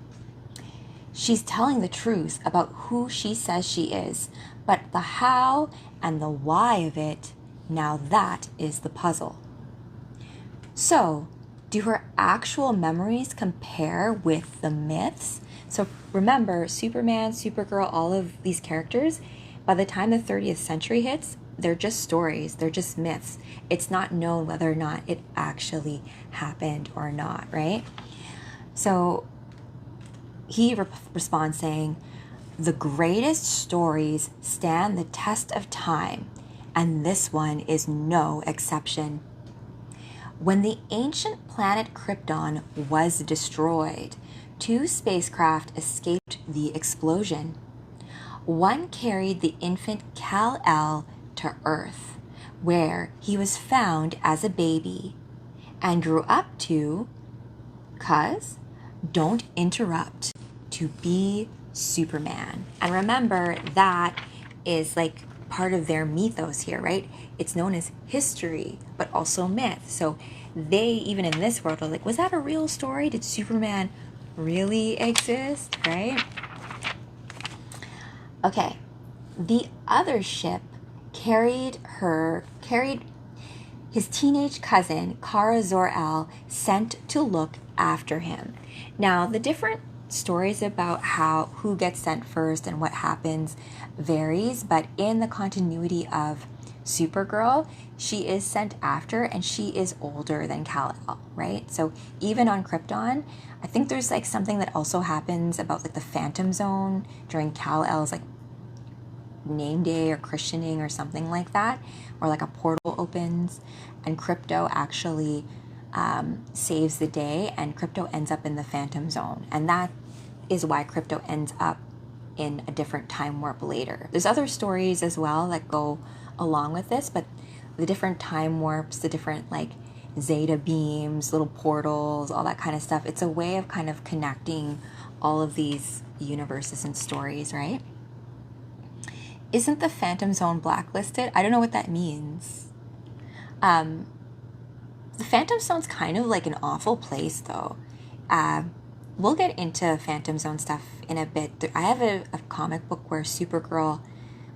She's telling the truth about who she says she is, but the how and the why of it, now that is the puzzle. So, do her actual memories compare with the myths? So remember, Superman, Supergirl, all of these characters, by the time the 30th century hits, they're just stories, they're just myths. It's not known whether or not it actually happened or not, right? So he responds saying, the greatest stories stand the test of time, and this one is no exception. When the ancient planet Krypton was destroyed, 2 spacecraft escaped the explosion. One carried the infant Kal-El to Earth, where he was found as a baby and grew up to, don't interrupt, to be Superman. And remember, that is like part of their mythos here, right? It's known as history, but also myth. So they, even in this world, are like, was that a real story? Did Superman really exist, right? Okay, the other ship carried his teenage cousin, Kara Zor-El, sent to look after him. Now, the different stories about who gets sent first and what happens varies, but in the continuity of Supergirl, she is sent after, and she is older than Kal-El, right? So even on Krypton, I think there's like something that also happens about like the Phantom Zone during Kal-El's like name day or christening or something like that, or like a portal opens and Krypto actually saves the day, and Krypto ends up in the Phantom Zone, and that is why Krypto ends up in a different time warp later. There's other stories as well that go along with this, but the different time warps, the different like zeta beams, little portals, all that kind of stuff, it's a way of kind of connecting all of these universes and stories, right? Isn't the Phantom Zone blacklisted? I don't know what that means. The Phantom Zone's kind of like an awful place, though. We'll get into Phantom Zone stuff in a bit. I have a comic book where Supergirl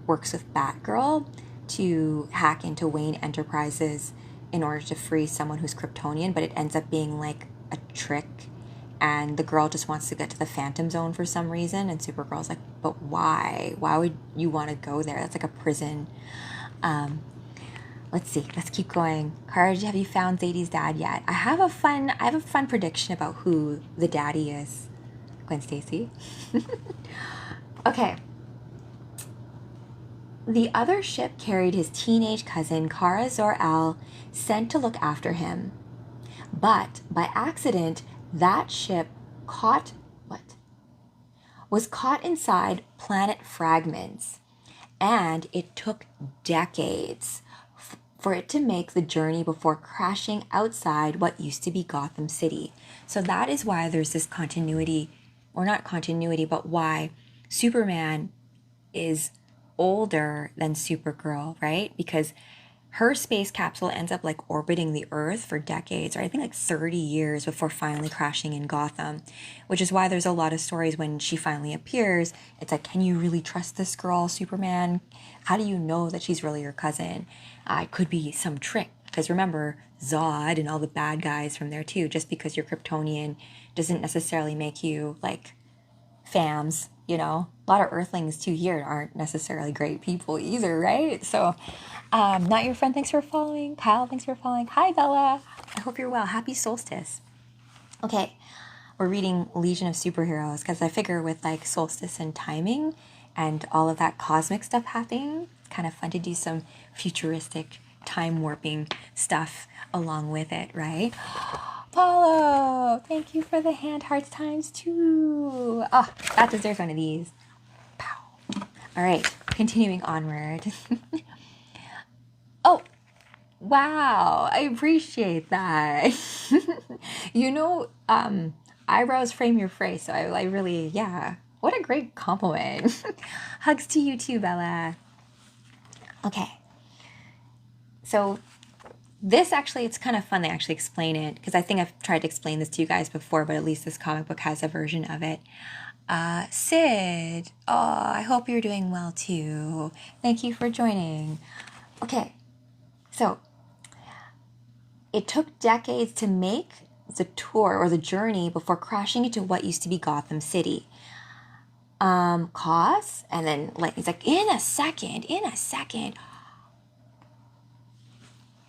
works with Batgirl to hack into Wayne Enterprises in order to free someone who's Kryptonian, but it ends up being like a trick, and the girl just wants to get to the Phantom Zone for some reason, and Supergirl's like, but why? Why would you want to go there? That's like a prison. Let's see. Let's keep going. Kara, have you found Zadie's dad yet? I have a fun prediction about who the daddy is. Gwen Stacy. Okay. The other ship carried his teenage cousin, Kara Zor-El, sent to look after him. But by accident, that ship was caught inside planet fragments, and it took decades for it to make the journey before crashing outside what used to be Gotham City. So that is why there's this continuity, or not continuity, but why Superman is older than Supergirl, right? Because her space capsule ends up like orbiting the Earth for decades, or I think like 30 years before finally crashing in Gotham, which is why there's a lot of stories when she finally appears. It's like, can you really trust this girl, Superman? How do you know that she's really your cousin? It could be some trick, because remember, Zod and all the bad guys from there too. Just because you're Kryptonian doesn't necessarily make you like fams, you know? A lot of Earthlings too here aren't necessarily great people either, right? So, not your friend, thanks for following. Kyle, thanks for following. Hi, Bella. I hope you're well. Happy solstice. Okay, we're reading Legion of Superheroes because I figure with like solstice and timing and all of that cosmic stuff happening, it's kind of fun to do some futuristic time warping stuff along with it, right? Paulo, thank you for the hand hearts times 2. Oh, that deserves one of these. Pow. All right, continuing onward. Oh, wow, I appreciate that. You know, eyebrows frame your face, so I really, yeah, what a great compliment. Hugs to you too, Bella. Okay, so this actually, it's kind of fun they actually explain it, because I think I've tried to explain this to you guys before, but at least this comic book has a version of it. Sid, oh, I hope you're doing well too. Thank you for joining. Okay, so it took decades to make the tour or the journey before crashing into what used to be Gotham City. Cause, and then like he's like, in a second.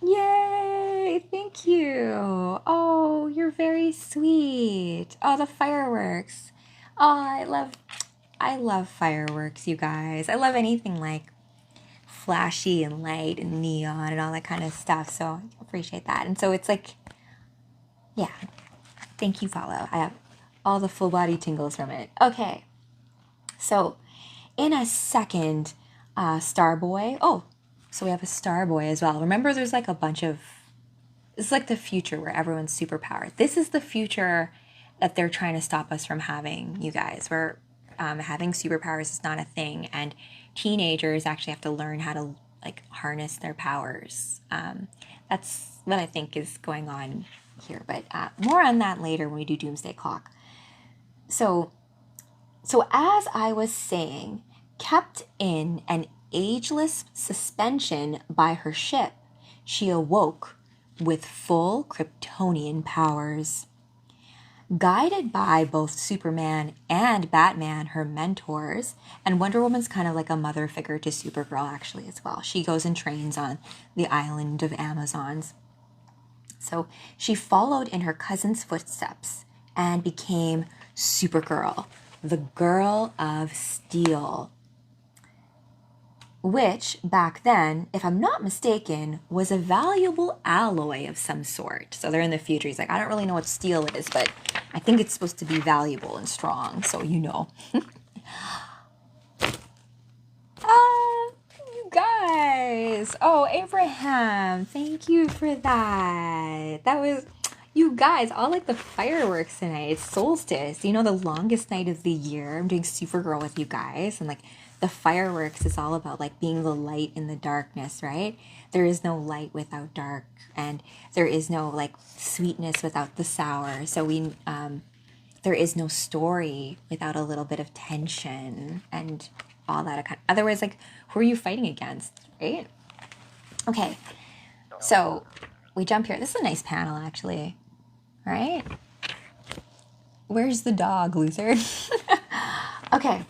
Yay, thank you. Oh, you're very sweet. Oh, the fireworks. Oh, I love fireworks, you guys. I love anything like flashy and light and neon and all that kind of stuff. So I appreciate that. And so it's like, yeah, thank you, follow. I have all the full body tingles from it. Okay, so in a second, Starboy. Oh, so we have a Starboy as well. Remember, there's like a bunch of, it's like the future where everyone's superpowered. This is the future that they're trying to stop us from having, you guys, where having superpowers is not a thing, and teenagers actually have to learn how to like harness their powers. That's what I think is going on here, but more on that later when we do Doomsday Clock. So as I was saying, kept in an ageless suspension by her ship, she awoke with full Kryptonian powers. Guided by both Superman and Batman, her mentors, and Wonder Woman's kind of like a mother figure to Supergirl actually as well. She goes and trains on the island of Amazons. So she followed in her cousin's footsteps and became Supergirl, the Girl of Steel, which back then, if I'm not mistaken, was a valuable alloy of some sort. So they're in the future. He's like, I don't really know what steel is, but I think it's supposed to be valuable and strong, so you know. You guys. Oh, Abraham, thank you for that. That was, you guys, all like the fireworks tonight. It's solstice, you know, the longest night of the year. I'm doing Supergirl with you guys, and like, the fireworks is all about like being the light in the darkness, right? There is no light without dark, and there is no like sweetness without the sour. So there is no story without a little bit of tension and all that. Otherwise, like, who are you fighting against, right? Okay, so we jump here. This is a nice panel, actually, right? Where's the dog, loser? Okay.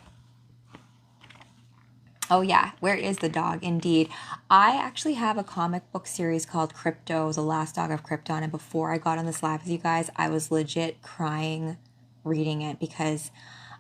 Oh yeah, where is the dog? Indeed. I actually have a comic book series called Crypto, The Last Dog of Krypton, and before I got on this live with you guys, I was legit crying reading it because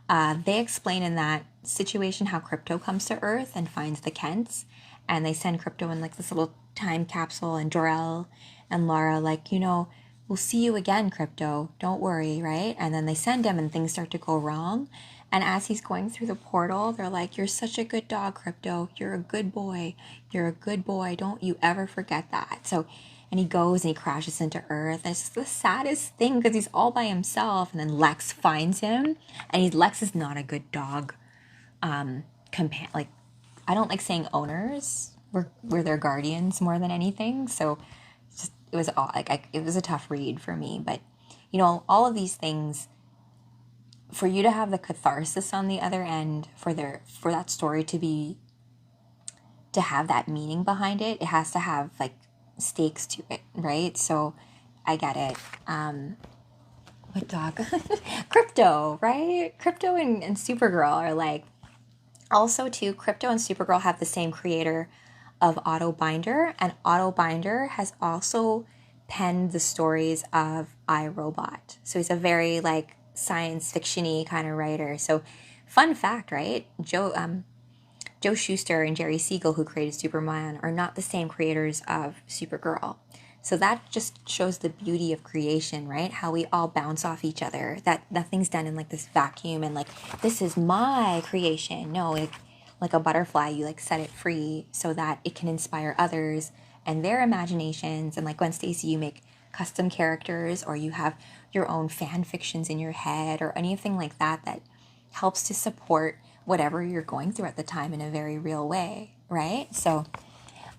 they explain in that situation how Crypto comes to Earth and finds the Kents, and they send Crypto in like this little time capsule, and Jor-El and Lara like, we'll see you again, Crypto, don't worry, right? And then they send him and things start to go wrong. And as he's going through the portal, they're like, you're such a good dog, Crypto. You're a good boy. You're a good boy. Don't you ever forget that. So, and he goes and he crashes into Earth. And it's just the saddest thing because he's all by himself. And then Lex finds him. And Lex is not a good dog. Like, I don't like saying owners. We're their guardians more than anything. So it was it was a tough read for me. But, all of these things, for you to have the catharsis on the other end, for that story to have that meaning behind it, it has to have like stakes to it, right? So I get it. What dog? Crypto, right? Crypto and Supergirl are like, also too, Crypto and Supergirl have the same creator of Otto Binder, and Otto Binder has also penned the stories of I, Robot. So he's a very like science fiction-y kind of writer. So fun fact, right? Joe Shuster and Jerry Siegel, who created Superman, are not the same creators of Supergirl. So that just shows the beauty of creation, right? How we all bounce off each other. That nothing's done in like this vacuum and like, this is my creation. No, like a butterfly, you like set it free so that it can inspire others and their imaginations. And like Gwen Stacy, you make custom characters, or you have your own fan fictions in your head, or anything like that helps to support whatever you're going through at the time in a very real way, right? So,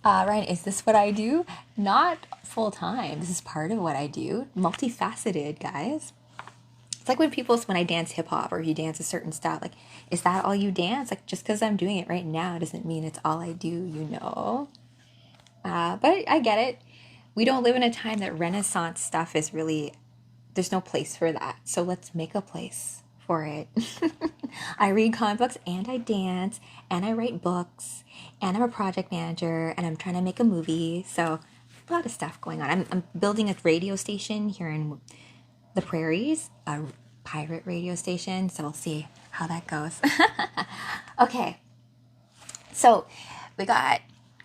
Ryan, is this what I do? Not full time. This is part of what I do. Multifaceted, guys. It's like when I dance hip hop, or you dance a certain style, like, is that all you dance? Like, just because I'm doing it right now doesn't mean it's all I do, But I get it. We don't live in a time that Renaissance stuff is really, there's no place for that. So let's make a place for it. I read comic books and I dance and I write books and I'm a project manager and I'm trying to make a movie. So a lot of stuff going on. I'm building a radio station here in the prairies, a pirate radio station. So we'll see how that goes. Okay. So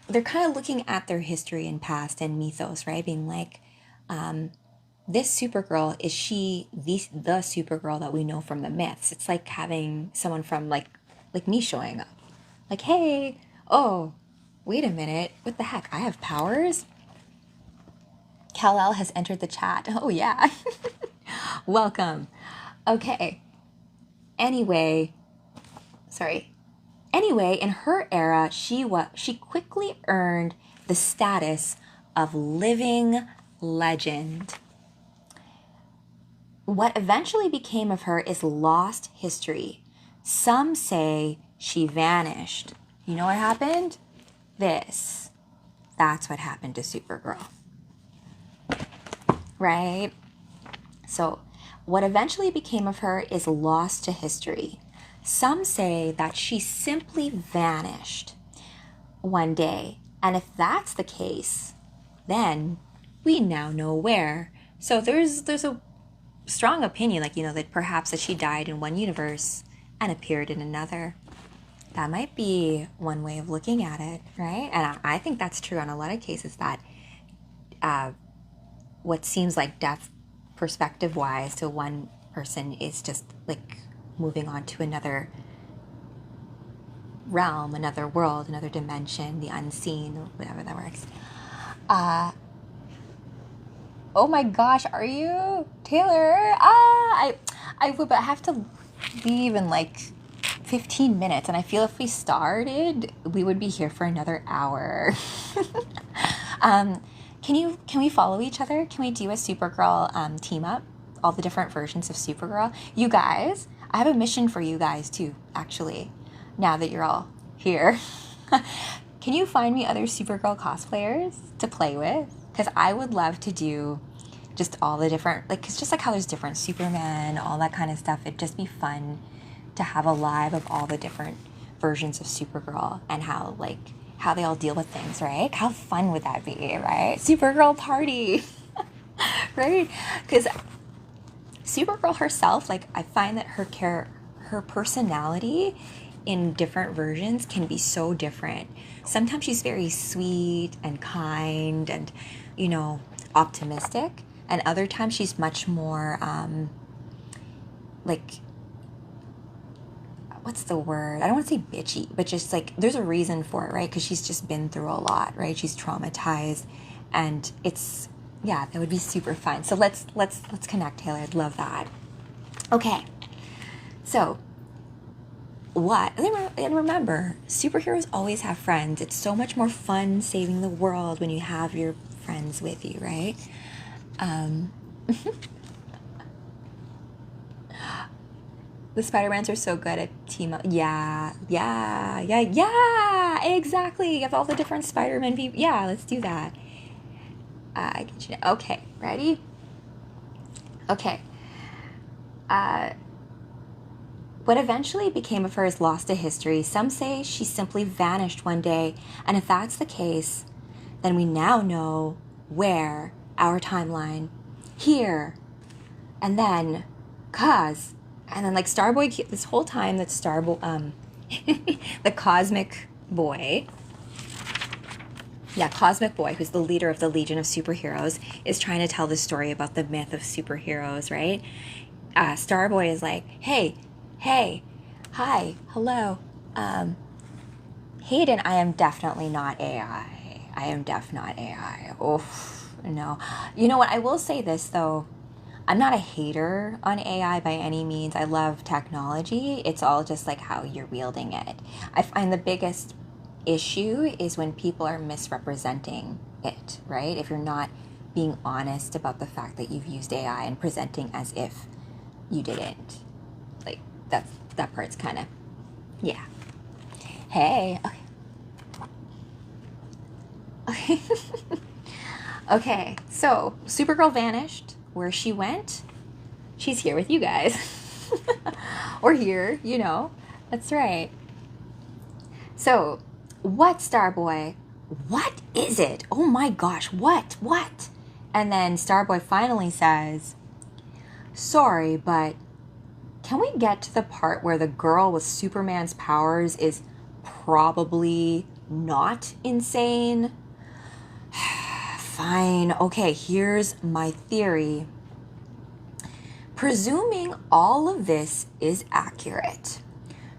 they're kind of looking at their history and past and mythos, right? Being like, this Supergirl, is she the Supergirl that we know from the myths? It's like having someone from like me showing up. Like, hey, oh, wait a minute. What the heck? I have powers? Kal-El has entered the chat. Oh, yeah. Welcome. Okay. Anyway, in her era, she quickly earned the status of living legend. What eventually became of her is lost history. Some say she vanished. You know what happened? That's what happened to Supergirl. Right? So, what eventually became of her is lost to history. Some say that she simply vanished one day. And if that's the case, then we now know where. So there's a strong opinion, that perhaps that she died in one universe and appeared in another. That might be one way of looking at it, right? And I think that's true on a lot of cases, that what seems like death perspective-wise to one person is just like moving on to another realm, another world, another dimension, the unseen, whatever that works. Oh my gosh, are you? Taylor? I would, but I have to leave in like 15 minutes, and I feel if we started, we would be here for another hour. Can we follow each other? Can we do a Supergirl team up? All the different versions of Supergirl? You guys, I have a mission for you guys too, actually. now that you're all here, can you find me other Supergirl cosplayers to play with? Because I would love to do just all the different, like, cause just like how there's different Superman, all that kind of stuff. It'd just be fun to have a live of all the different versions of Supergirl and how they all deal with things, right? How fun would that be, right? Supergirl party, right? Because Supergirl herself, like, I find that her personality in different versions can be so different. Sometimes she's very sweet and kind and, you know, optimistic. And other times she's much more, like, what's the word? I don't want to say bitchy, but just like, there's a reason for it, right? Because she's just been through a lot, right? She's traumatized, and it's, yeah, that would be super fun. So let's connect, Taylor. I'd love that. Okay. So and remember, superheroes always have friends. It's so much more fun saving the world when you have your friends with you, right? The Spider-Mans are so good at team up. Yeah, exactly. You have all the different Spider-Man people. Yeah, let's do that. I get you now. Okay, ready? Okay. What eventually became of her is lost to history. Some say she simply vanished one day, and if that's the case, then we now know where our timeline. Here. And then, and then like Starboy, this whole time that Starboy, the Cosmic Boy, Cosmic Boy, who's the leader of the Legion of Superheroes, is trying to tell the story about the myth of superheroes, right? Starboy is like, hey, hi, hello, Hayden, I am definitely not AI. I am not AI. Oof, no. You know what? I will say this, though. I'm not a hater on AI by any means. I love technology. It's all just like how you're wielding it. I find the biggest issue is when people are misrepresenting it, right? If you're not being honest about the fact that you've used AI and presenting as if you didn't. Like, that part's kind of, yeah. Hey. Okay. Okay, so Supergirl vanished. Where she went, she's here with you guys. Or here, you know. That's right. So, what, Starboy? What is it? Oh my gosh, what? And then Starboy finally says, sorry, but can we get to the part where the girl with Superman's powers is probably not insane? Fine. Okay, here's my theory. Presuming all of this is accurate,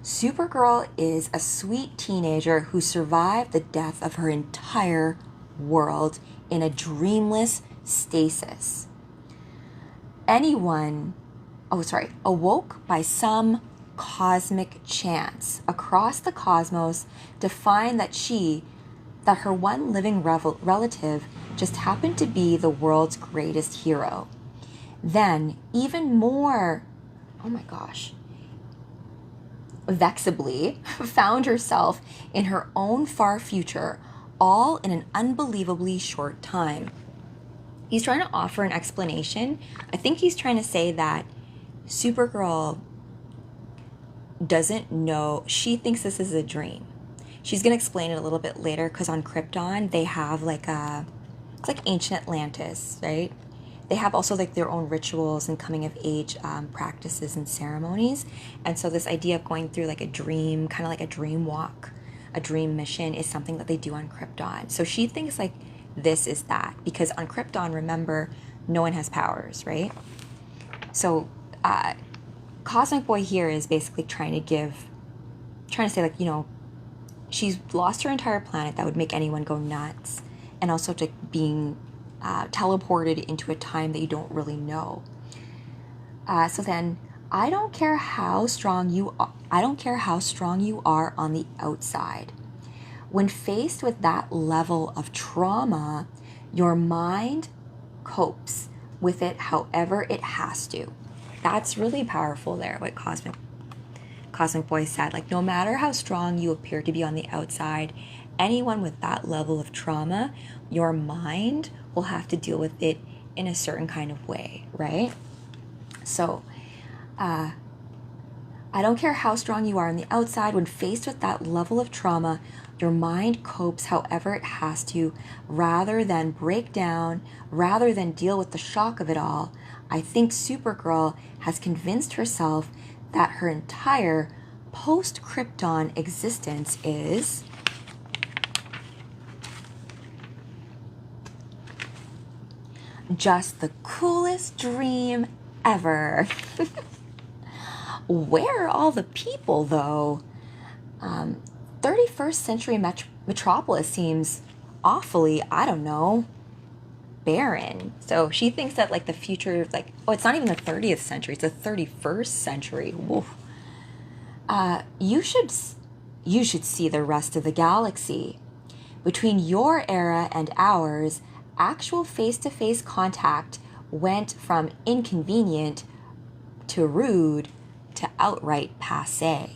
Supergirl is a sweet teenager who survived the death of her entire world in a dreamless stasis. Awoke by some cosmic chance across the cosmos to find that her one living relative just happened to be the world's greatest hero. Then, even more, oh my gosh, vexably, found herself in her own far future, all in an unbelievably short time. He's trying to offer an explanation. I think he's trying to say that Supergirl doesn't know, she thinks this is a dream. She's going to explain it a little bit later, because on Krypton, they have it's like ancient Atlantis, right? They have also like their own rituals and coming of age practices and ceremonies. And so this idea of going through like a dream, kind of like a dream walk, a dream mission, is something that they do on Krypton. So she thinks like this is that, because on Krypton, remember, no one has powers, right? So Cosmic Boy here is basically trying to say like, you know, she's lost her entire planet. That would make anyone go nuts. And also to being teleported into a time that you don't really know. So then, I don't care how strong you are on the outside. When faced with that level of trauma, your mind copes with it however it has to. That's really powerful there, what Cosmic Cosmic Boy said, like, no matter how strong you appear to be on the outside, anyone with that level of trauma, your mind will have to deal with it in a certain kind of way, right? So, I don't care how strong you are on the outside, when faced with that level of trauma, your mind copes however it has to, rather than break down, rather than deal with the shock of it all. I think Supergirl has convinced herself that her entire post-Krypton existence is just the coolest dream ever. Where are all the people, though? 31st century metropolis seems awfully, I don't know, barren. So she thinks that, like, the future is like, oh, it's not even the 30th century, it's the 31st century. Woof. You should see the rest of the galaxy. Between your era and ours, actual face-to-face contact went from inconvenient to rude to outright passé.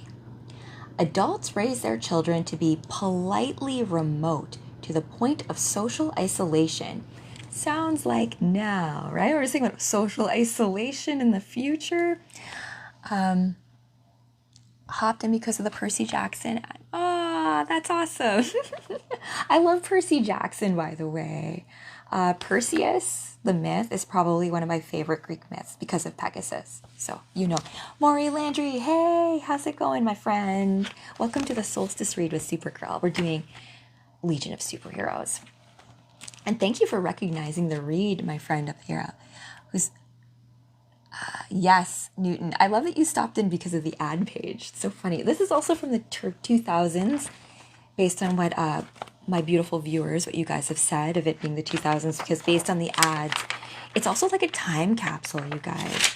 Adults raise their children to be politely remote to the point of social isolation. Sounds like now, right? We're thinking about social isolation in the future. Hopped in because of the Percy Jackson. Oh, that's awesome. I love Percy Jackson, by the way. Perseus, the myth, is probably one of my favorite Greek myths because of Pegasus. So, you know. Maury Landry, hey, how's it going, my friend? Welcome to the Solstice Read with Supergirl. We're doing Legion of Superheroes. And thank you for recognizing the read, my friend up here. Who's yes, Newton. I love that you stopped in because of the ad page. It's so funny. This is also from the 2000s, based on what my beautiful viewers, what you guys have said of it being the 2000s, because based on the ads, it's also like a time capsule, you guys.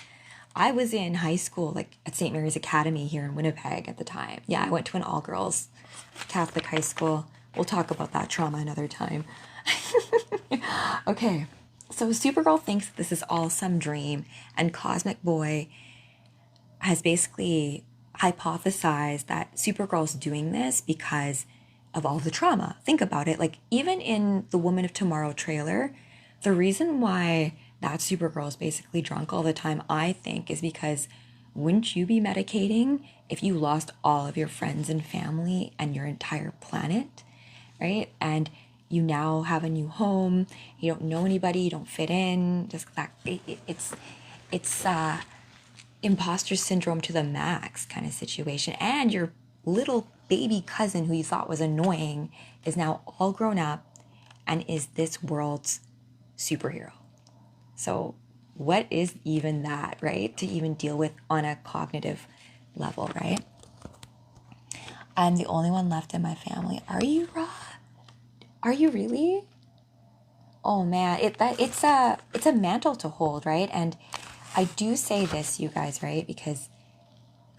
I was in high school, like at St. Mary's Academy here in Winnipeg at the time. Yeah, I went to an all-girls Catholic high school. We'll talk about that trauma another time. Okay. So Supergirl thinks this is all some dream, and Cosmic Boy has basically hypothesized that Supergirl's doing this because of all the trauma. Think about it. Like, even in the Woman of Tomorrow trailer, the reason why that Supergirl is basically drunk all the time, I think, is because wouldn't you be medicating if you lost all of your friends and family and your entire planet, right? And you now have a new home, you don't know anybody, you don't fit in, just that it's imposter syndrome to the max kind of situation. And your little baby cousin who you thought was annoying is now all grown up and is this world's superhero. So what is even that, right? To even deal with on a cognitive level, right? I'm the only one left in my family. Are you, Ra? Are you really? Oh man, it's a mantle to hold, right? And I do say this, you guys, right? Because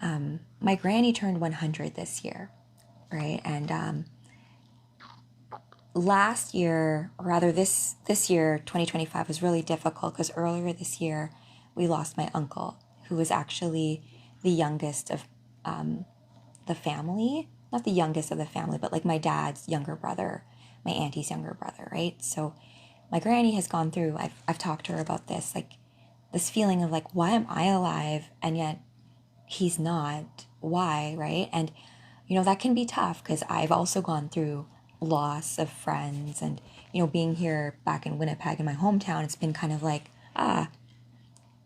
my granny turned 100 this year, right? And last year, or rather this year, 2025, was really difficult because earlier this year we lost my uncle, who was actually the youngest of the family. Not the youngest of the family, but like my dad's younger brother, my auntie's younger brother, right? So my granny has gone through, I've talked to her about this, like this feeling of like, why am I alive and yet he's not? Why, right? And you know, that can be tough because I've also gone through loss of friends, and you know, being here back in Winnipeg in my hometown, it's been kind of like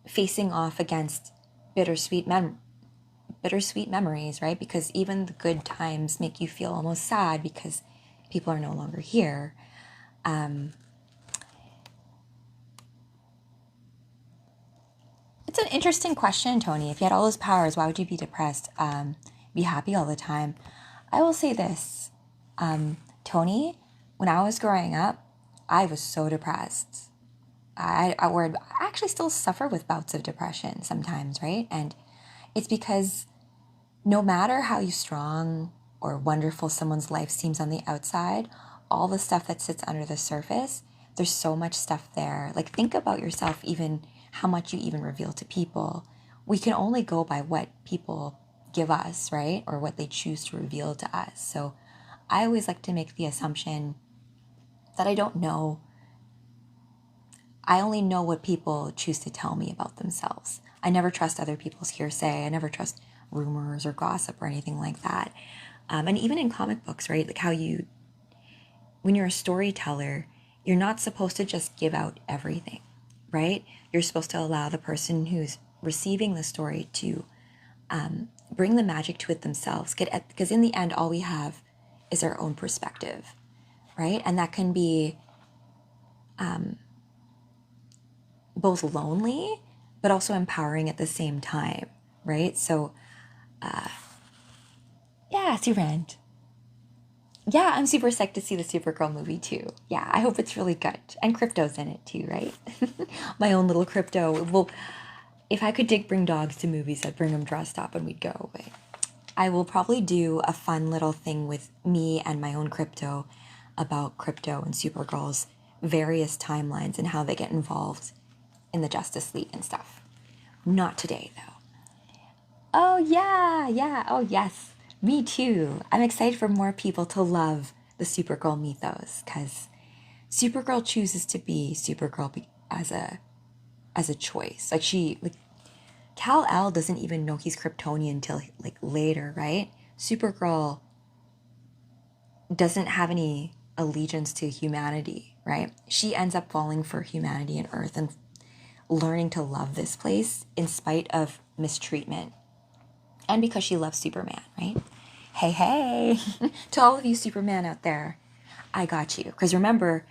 facing off against bittersweet memories, right? Because even the good times make you feel almost sad because people are no longer here. It's an interesting question, Tony. If you had all those powers, why would you be depressed? Be happy all the time. I will say this, Tony, when I was growing up, I was so depressed. I actually still suffer with bouts of depression sometimes, right? And it's because no matter how strong or wonderful someone's life seems on the outside, all the stuff that sits under the surface, there's so much stuff there. Like, think about yourself, even how much you even reveal to people. We can only go by what people give us, right? Or what they choose to reveal to us. So I always like to make the assumption that I don't know. I only know what people choose to tell me about themselves. I never trust other people's hearsay. I never trust rumors or gossip or anything like that. And even in comic books, right? Like when you're a storyteller, you're not supposed to just give out everything, right? You're supposed to allow the person who's receiving the story to bring the magic to it themselves. Because in the end, all we have is our own perspective, right? And that can be both lonely, but also empowering at the same time, right? So, yeah, Superman. Yeah, I'm super psyched to see the Supergirl movie too. Yeah, I hope it's really good. And Crypto's in it too, right? My own little Crypto. Well, if I could bring dogs to movies, I'd bring them dressed up and we'd go. But I will probably do a fun little thing with me and my own Crypto about Crypto and Supergirl's various timelines and how they get involved in the Justice League and stuff. Not today, though. Oh, yeah. Oh, yes. Me too. I'm excited for more people to love the Supergirl mythos because Supergirl chooses to be Supergirl as a choice. Like Kal-El doesn't even know he's Kryptonian until like later, right? Supergirl doesn't have any allegiance to humanity, right? She ends up falling for humanity and Earth and learning to love this place in spite of mistreatment. And because she loves Superman, right? Hey, to all of you Superman out there, I got you. Because remember,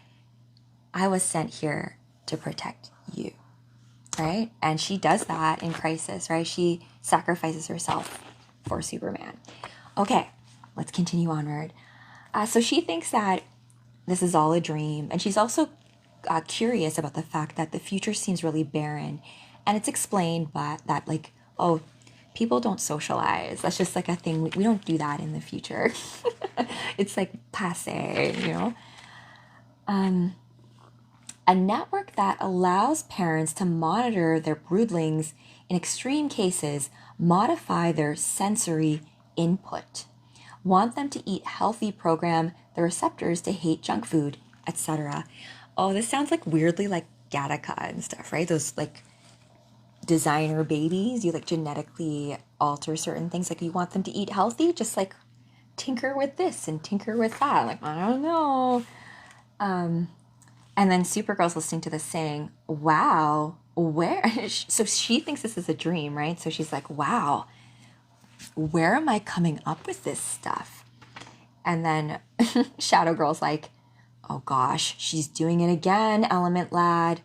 I was sent here to protect you, right? And she does that in Crisis, right? She sacrifices herself for Superman. Okay, let's continue onward. So she thinks that this is all a dream. And she's also curious about the fact that the future seems really barren. And it's explained by that, like, oh, people don't socialize. That's just like a thing. We don't do that in the future. It's like passe, you know? A network that allows parents to monitor their broodlings, in extreme cases, modify their sensory input, want them to eat healthy, program the receptors to hate junk food, etc. Oh, this sounds like weirdly like Gattaca and stuff, right? Those like designer babies, you like genetically alter certain things. Like you want them to eat healthy, just like tinker with this and tinker with that. Like, I don't know. And then Supergirl's listening to this saying, wow, where? So she thinks this is a dream, right? So she's like, wow, where am I coming up with this stuff? And then Shadow Girl's like, oh gosh, she's doing it again, Element Lad.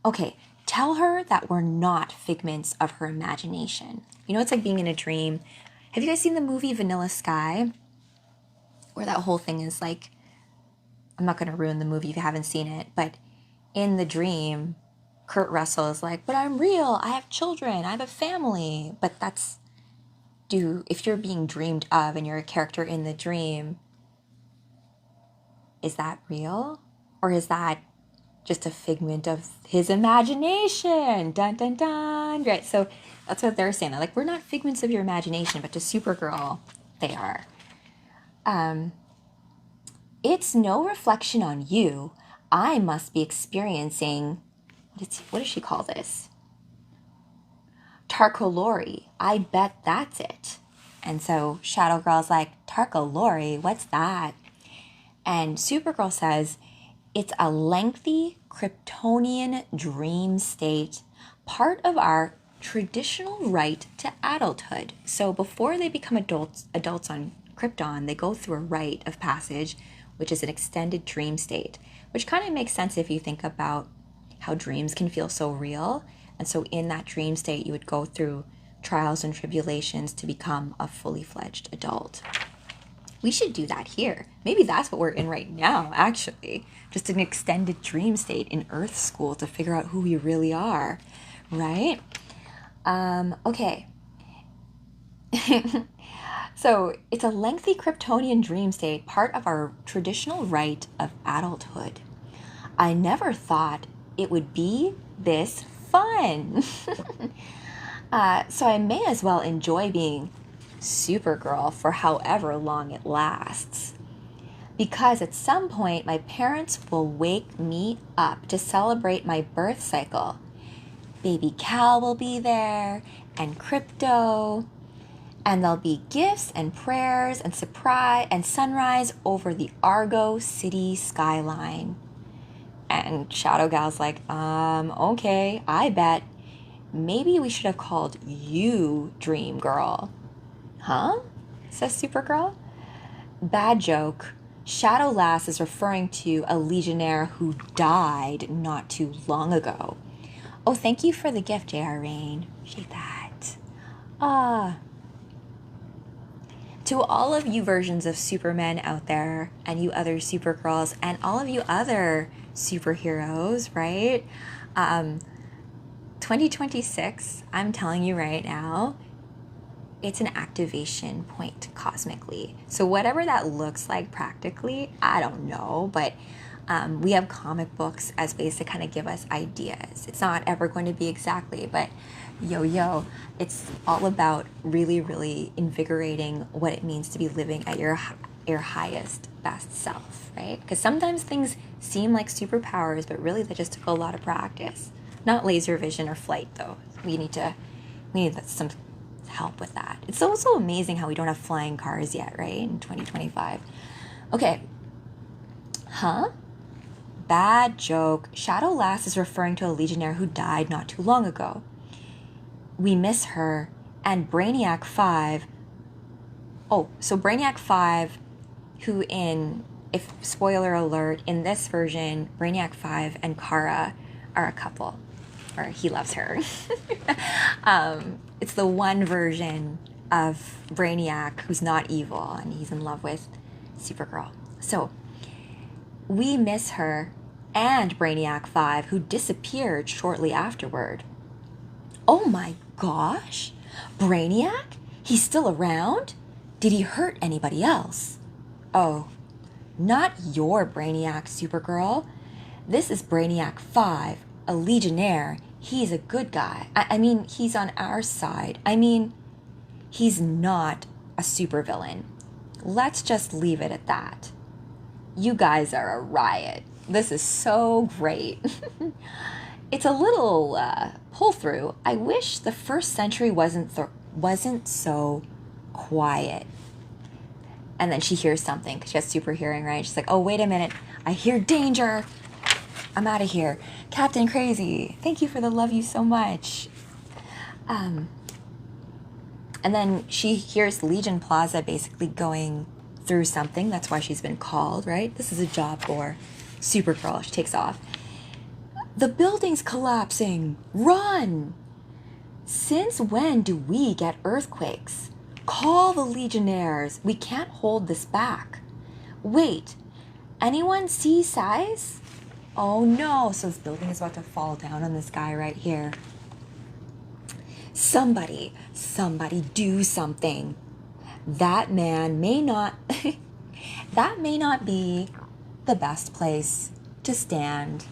Okay, tell her that we're not figments of her imagination. You know, it's like being in a dream. Have you guys seen the movie Vanilla Sky? Where that whole thing is like, I'm not going to ruin the movie if you haven't seen it, but in the dream, Kurt Russell is like, but I'm real. I have children. I have a family. But if you're being dreamed of and you're a character in the dream, is that real? Or is that just a figment of his imagination? Dun, dun, dun. Right. So that's what they're saying. They're like, we're not figments of your imagination, but to Supergirl, they are. It's no reflection on you. I must be experiencing, what does she call this? Tarkolori. I bet that's it. And so Shadow Girl's like, Tarkolori, what's that? And Supergirl says, it's a lengthy Kryptonian dream state, part of our traditional rite to adulthood. So before they become adults on Krypton, they go through a rite of passage, which is an extended dream state, which kind of makes sense if you think about how dreams can feel so real. And so in that dream state, you would go through trials and tribulations to become a fully fledged adult. We should do that here. Maybe that's what we're in right now, actually. Just an extended dream state in Earth School to figure out who we really are, right? Okay. So it's a lengthy Kryptonian dream state, part of our traditional rite of adulthood. I never thought it would be this fun. So I may as well enjoy being Supergirl for however long it lasts. Because at some point, my parents will wake me up to celebrate my birth cycle. Baby Cal will be there, and Crypto, and there'll be gifts and prayers and surprise and sunrise over the Argo City skyline. And Shadow Gal's like, okay, I bet. Maybe we should have called you Dream Girl. Huh? Says Supergirl. Bad joke. Shadow Lass is referring to a Legionnaire who died not too long ago. Oh, thank you for the gift, J.R. Rain. Appreciate that. To all of you versions of Supermen out there, and you other Supergirls, and all of you other superheroes, right? 2026, I'm telling you right now, it's an activation point cosmically. So whatever that looks like practically, I don't know, but we have comic books as ways to kind of give us ideas. It's not ever going to be exactly, but it's all about really, really invigorating what it means to be living at your highest, best self, right? Because sometimes things seem like superpowers, but really they just took a lot of practice. Not laser vision or flight, though. We need some help with that. It's also amazing how we don't have flying cars yet, right? In 2025. Okay. Huh? Bad joke. Shadow Lass is referring to a Legionnaire who died not too long ago. We miss her. And Brainiac 5. Oh, so Brainiac 5, who if spoiler alert, in this version, Brainiac 5 and Kara are a couple. Or he loves her. It's the one version of Brainiac who's not evil, and he's in love with Supergirl. So, we miss her and Brainiac 5, who disappeared shortly afterward. Oh my gosh! Brainiac? He's still around? Did he hurt anybody else? Oh, not your Brainiac, Supergirl. This is Brainiac 5, a Legionnaire. He's a good guy. I mean, he's on our side. I mean, he's not a supervillain. Let's just leave it at that. You guys are a riot. This is so great. It's a little pull through. I wish the first century wasn't so quiet. And then she hears something because she has super hearing, right? She's like, oh, wait a minute. I hear danger. I'm out of here. Captain Crazy, thank you for the love you so much. And then she hears Legion Plaza basically going through something. That's why she's been called, right? This is a job for Supergirl. She takes off. The building's collapsing. Run! Since when do we get earthquakes? Call the Legionnaires. We can't hold this back. Wait, anyone see size? Oh no, so this building is about to fall down on this guy right here. Somebody do something. That man may not, that may not be the best place to stand.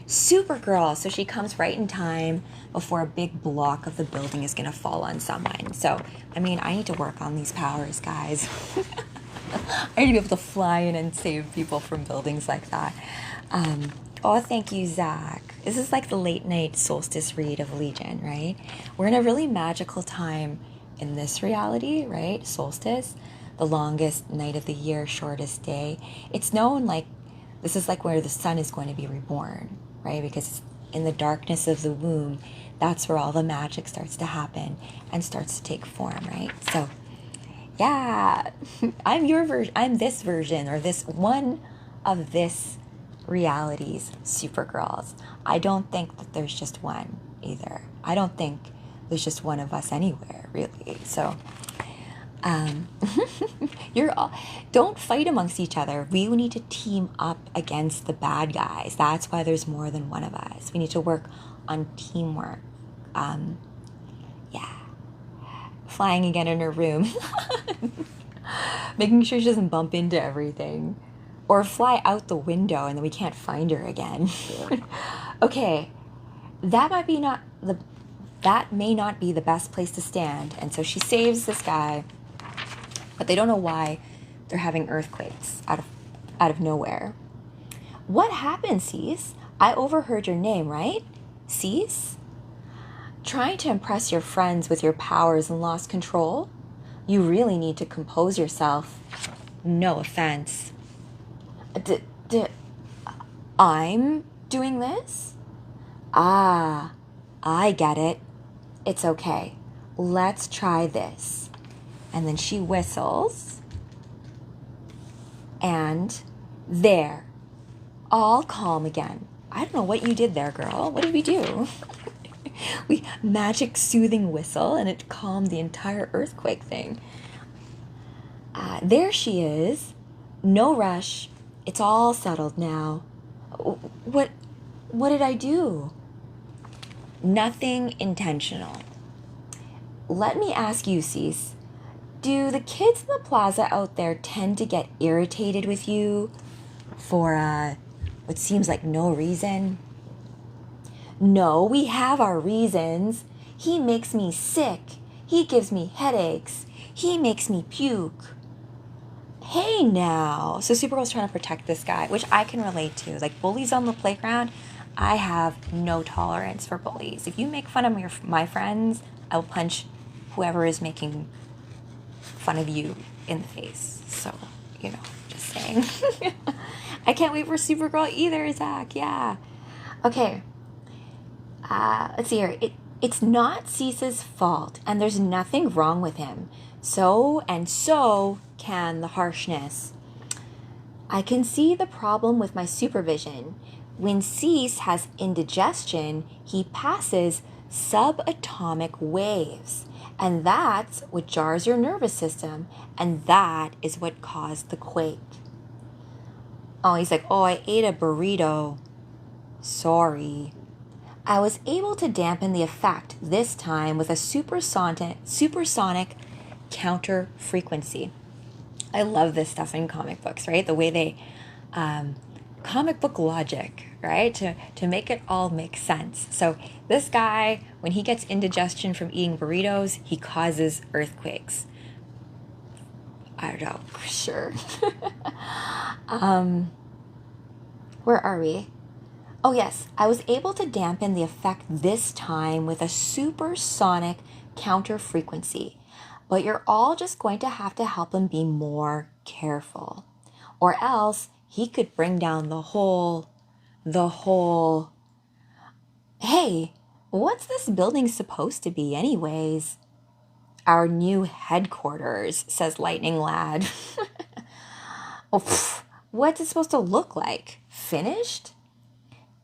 Supergirl, so she comes right in time before a big block of the building is gonna fall on someone. So, I mean, I need to work on these powers, guys. I need to be able to fly in and save people from buildings like that. Oh, thank you, Zach. This is like the late night solstice read of Legion, right? We're in a really magical time in this reality, right? Solstice, the longest night of the year, shortest day. It's known like this is like where the sun is going to be reborn, right? Because in the darkness of the womb, that's where all the magic starts to happen and starts to take form, right? So, yeah, I'm your version. I'm this version or this one of this reality's Supergirls. I don't think that there's just one either. I don't think there's just one of us anywhere, really. So, don't fight amongst each other. We need to team up against the bad guys. That's why there's more than one of us. We need to work on teamwork. Yeah. Flying again in her room. Making sure she doesn't bump into everything. Or fly out the window and then we can't find her again. Okay. That might be not the that may not be the best place to stand. And so she saves this guy, but they don't know why they're having earthquakes out of nowhere. What happened, Cease? I overheard your name, right? Cease? Trying to impress your friends with your powers and lost control? You really need to compose yourself. No offense. I'm doing this? Ah, I get it. It's okay. Let's try this. And then she whistles. And there. All calm again. I don't know what you did there, girl. What did we do? We magic soothing whistle and it calmed the entire earthquake thing. There she is. No rush. It's all settled now. What did I do? Nothing intentional. Let me ask you, Cease. Do the kids in the plaza out there tend to get irritated with you for what seems like no reason? No, we have our reasons. He makes me sick. He gives me headaches. He makes me puke. Hey now. So Supergirl's trying to protect this guy, which I can relate to. Like bullies on the playground, I have no tolerance for bullies. If you make fun of my friends, I'll punch whoever is making fun of you in the face. So, just saying. I can't wait for Supergirl either, Zach. Yeah. Okay. Let's see here. It's not Cease's fault, and there's nothing wrong with him. So can the harshness. I can see the problem with my supervision. When Cease has indigestion, he passes subatomic waves. And that's what jars your nervous system. And that is what caused the quake. Oh, he's like, I ate a burrito. Sorry. I was able to dampen the effect this time with a supersonic counter frequency. I love this stuff in comic books, right? The way they, comic book logic, right? To make it all make sense. So this guy, when he gets indigestion from eating burritos, he causes earthquakes. I don't know, sure. Where are we? Oh yes, I was able to dampen the effect this time with a supersonic counter frequency. But you're all just going to have to help him be more careful. Or else he could bring down the whole... Hey, what's this building supposed to be anyways? Our new headquarters, says Lightning Lad. What's it supposed to look like? Finished?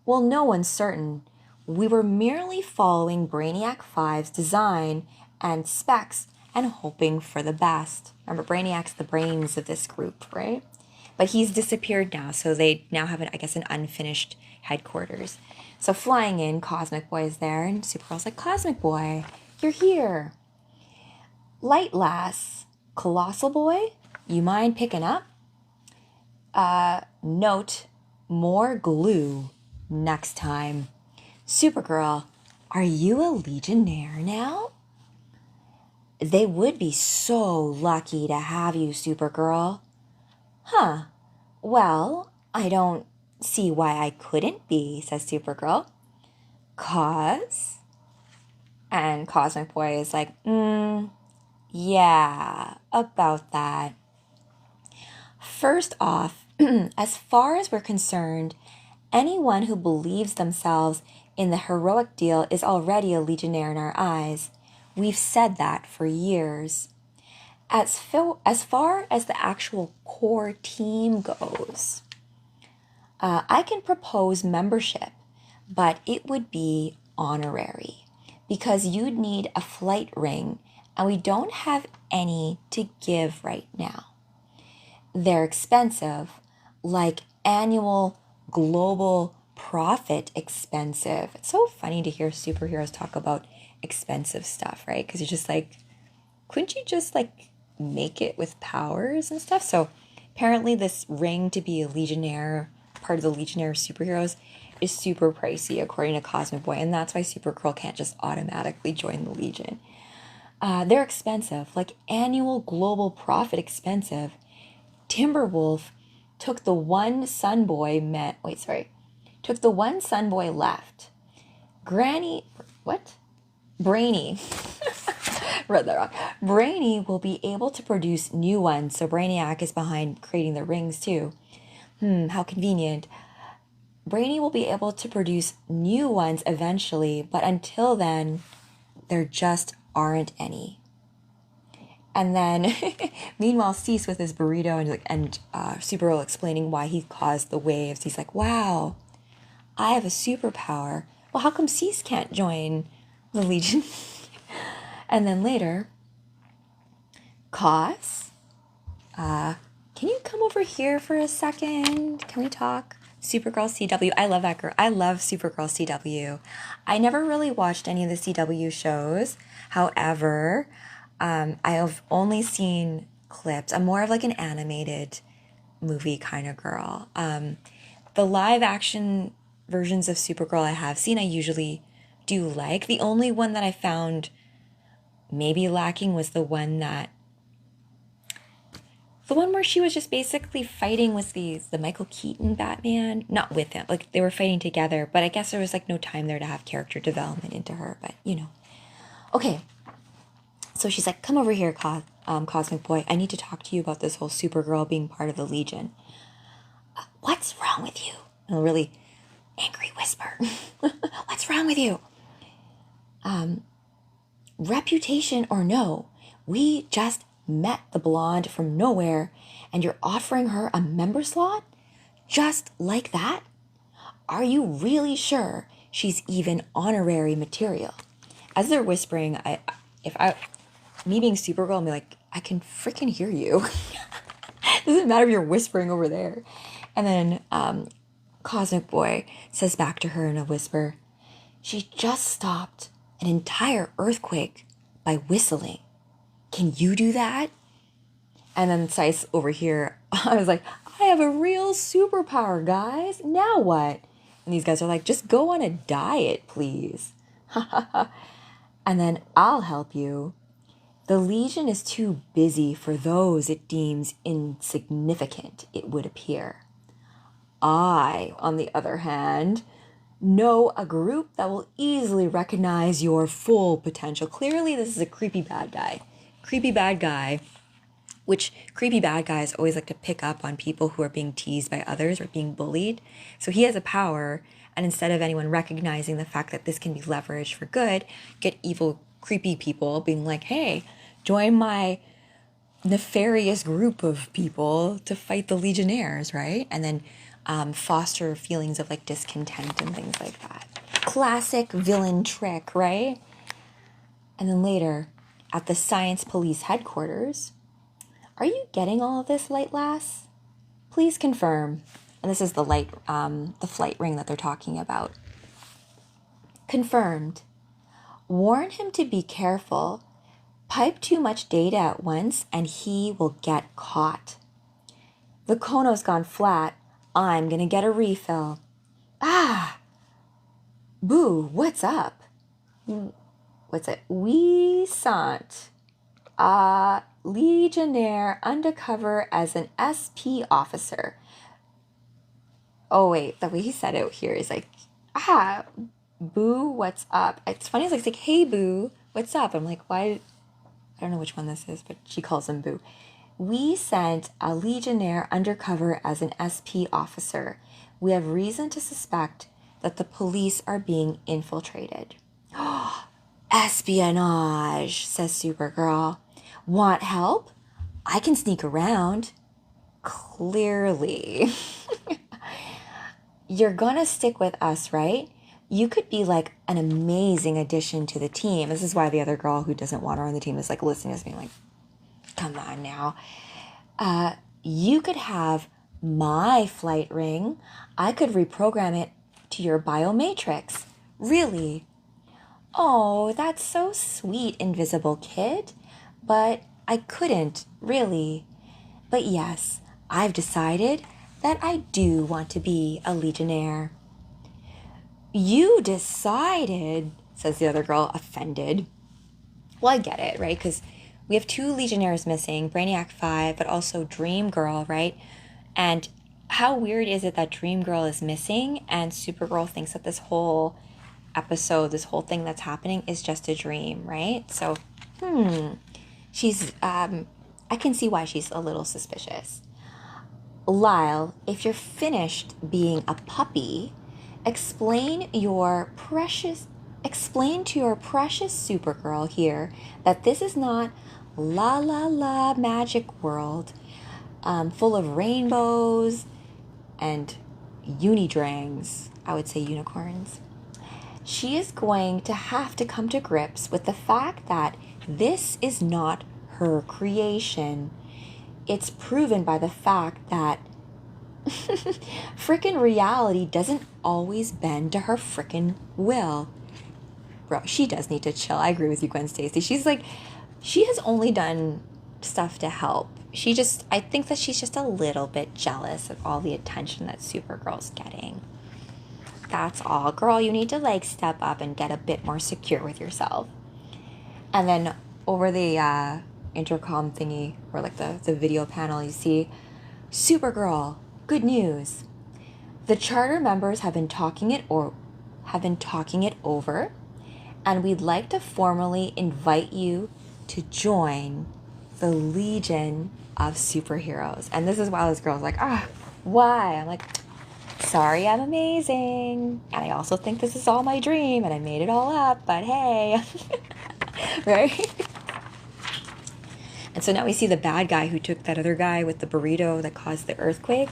Well, no one's certain. We were merely following Brainiac 5's design and specs and hoping for the best. Remember, Brainiac's the brains of this group, right? But he's disappeared now, so they now have, an unfinished headquarters. So flying in, Cosmic Boy is there, and Supergirl's like, Cosmic Boy, you're here. Light Lass, Colossal Boy, you mind picking up? Note, more glue next time. Supergirl, are you a Legionnaire now? They would be so lucky to have you, Supergirl. Huh. Well, I don't see why I couldn't be, says Supergirl. Cause? And Cosmic Boy is like, yeah, about that. First off, as far as we're concerned, anyone who believes themselves in the heroic deal is already a Legionnaire in our eyes. We've said that for years. As far as the actual core team goes, I can propose membership, but it would be honorary because you'd need a flight ring, and we don't have any to give right now. They're expensive, like annual global profit expensive. It's so funny to hear superheroes talk about expensive stuff, right? Because you're just like, couldn't you just like make it with powers and stuff? So apparently this ring to be a Legionnaire, part of the Legionnaire superheroes, is super pricey according to Cosmic Boy, and that's why Supergirl can't just automatically join the Legion. They're expensive, like annual global profit expensive. Timberwolf took the one Sun Boy took the one Sun Boy left. Brainy. Read that wrong. Brainy will be able to produce new ones, so Brainiac is behind creating the rings too. How convenient. Brainy will be able to produce new ones eventually, but until then, there just aren't any. And then, meanwhile, Cease with his burrito and Supergirl explaining why he caused the waves. He's like, wow, I have a superpower. Well, how come Cease can't join the Legion? And then later, Cos, can you come over here for a second? Can we talk? Supergirl CW. I love that girl. I love Supergirl CW. I never really watched any of the CW shows. However, I have only seen clips. I'm more of like an animated movie kind of girl. The live action versions of Supergirl I have seen, I usually do like. The only one that I found maybe lacking was the one where she was just basically fighting with the Michael Keaton Batman. Not with him, like they were fighting together, but I guess there was like no time there to have character development into her, but you know. Okay, so she's like, come over here, Cosmic Boy. I need to talk to you about this whole Supergirl being part of the Legion. What's wrong with you? In a really angry whisper. What's wrong with you? Reputation or no, we just met the blonde from nowhere and you're offering her a member slot? Just like that? Are you really sure she's even honorary material? As they're whispering, me being Supergirl, I'm like, I can freaking hear you. Doesn't matter if you're whispering over there. And then Cosmic Boy says back to her in a whisper, she just stopped an entire earthquake by whistling. Can you do that? And then Sice over here, I was like, I have a real superpower, guys. Now what? And these guys are like, just go on a diet, please. And then I'll help you. The Legion is too busy for those it deems insignificant, it would appear. I, on the other hand, know a group that will easily recognize your full potential. Clearly, this is a creepy bad guy. Which creepy bad guys always like to pick up on people who are being teased by others or being bullied. So he has a power, and instead of anyone recognizing the fact that this can be leveraged for good, get evil, creepy people being like, hey, join my nefarious group of people to fight the Legionnaires, right? And then foster feelings of like discontent and things like that. Classic villain trick, right? And then later, at the Science Police headquarters, are you getting all of this, Light Lass? Please confirm. And this is the flight ring that they're talking about. Confirmed. Warn him to be careful. Pipe too much data at once and he will get caught. The Kono's gone flat. I'm gonna get a refill. Boo, what's up? What's it? We sant. Legionnaire undercover as an SP officer. Oh wait, the way he said it here is like, Boo, what's up? It's funny, it's like, hey Boo, what's up? I'm like, why? I don't know which one this is, but she calls him Boo. We sent a Legionnaire undercover as an SP officer. We have reason to suspect that the police are being infiltrated. Espionage, says Supergirl. Want help? I can sneak around. Clearly. You're gonna stick with us, right? You could be like an amazing addition to the team. This is why the other girl who doesn't want her on the team is like listening to me like, come on now. You could have my flight ring. I could reprogram it to your biomatrix. Really? Oh, that's so sweet, invisible kid. But I couldn't, really. But yes, I've decided that I do want to be a Legionnaire. You decided, says the other girl, offended. Well, I get it, right? Because we have 2 Legionnaires missing, Brainiac 5, but also Dream Girl, right? And how weird is it that Dream Girl is missing and Supergirl thinks that this whole episode, this whole thing that's happening is just a dream, right? So, she's, I can see why she's a little suspicious. Lyle, if you're finished being a puppy, explain to your precious Supergirl here that this is not la la la magic world full of rainbows and unidrangs, I would say unicorns. She is going to have to come to grips with the fact that this is not her creation. It's proven by the fact that frickin' reality doesn't always bend to her frickin' will. Bro, she does need to chill. I agree with you, Gwen Stacy. She has only done stuff to help. I think that she's just a little bit jealous of all the attention that Supergirl's getting. That's all. Girl, you need to step up and get a bit more secure with yourself. And then over the intercom thingy, or the video panel, you see, Supergirl, good news. The charter members have been talking it over, and we'd like to formally invite you to join the Legion of Superheroes. And this is why this girl's like, why? I'm like, sorry, I'm amazing. And I also think this is all my dream, and I made it all up, but hey. Right? And so now we see the bad guy who took that other guy with the burrito that caused the earthquake.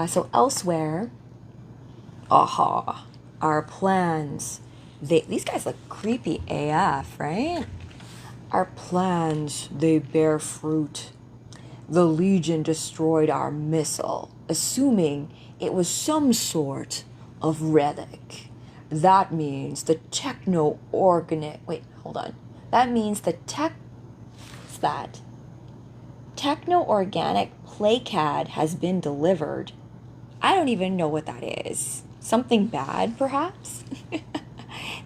So elsewhere, our plans. These guys look creepy AF, right? Our plans, they bear fruit. The Legion destroyed our missile, assuming it was some sort of relic. That means the techno-organic playcad has been delivered. I don't even know what that is. Something bad, perhaps?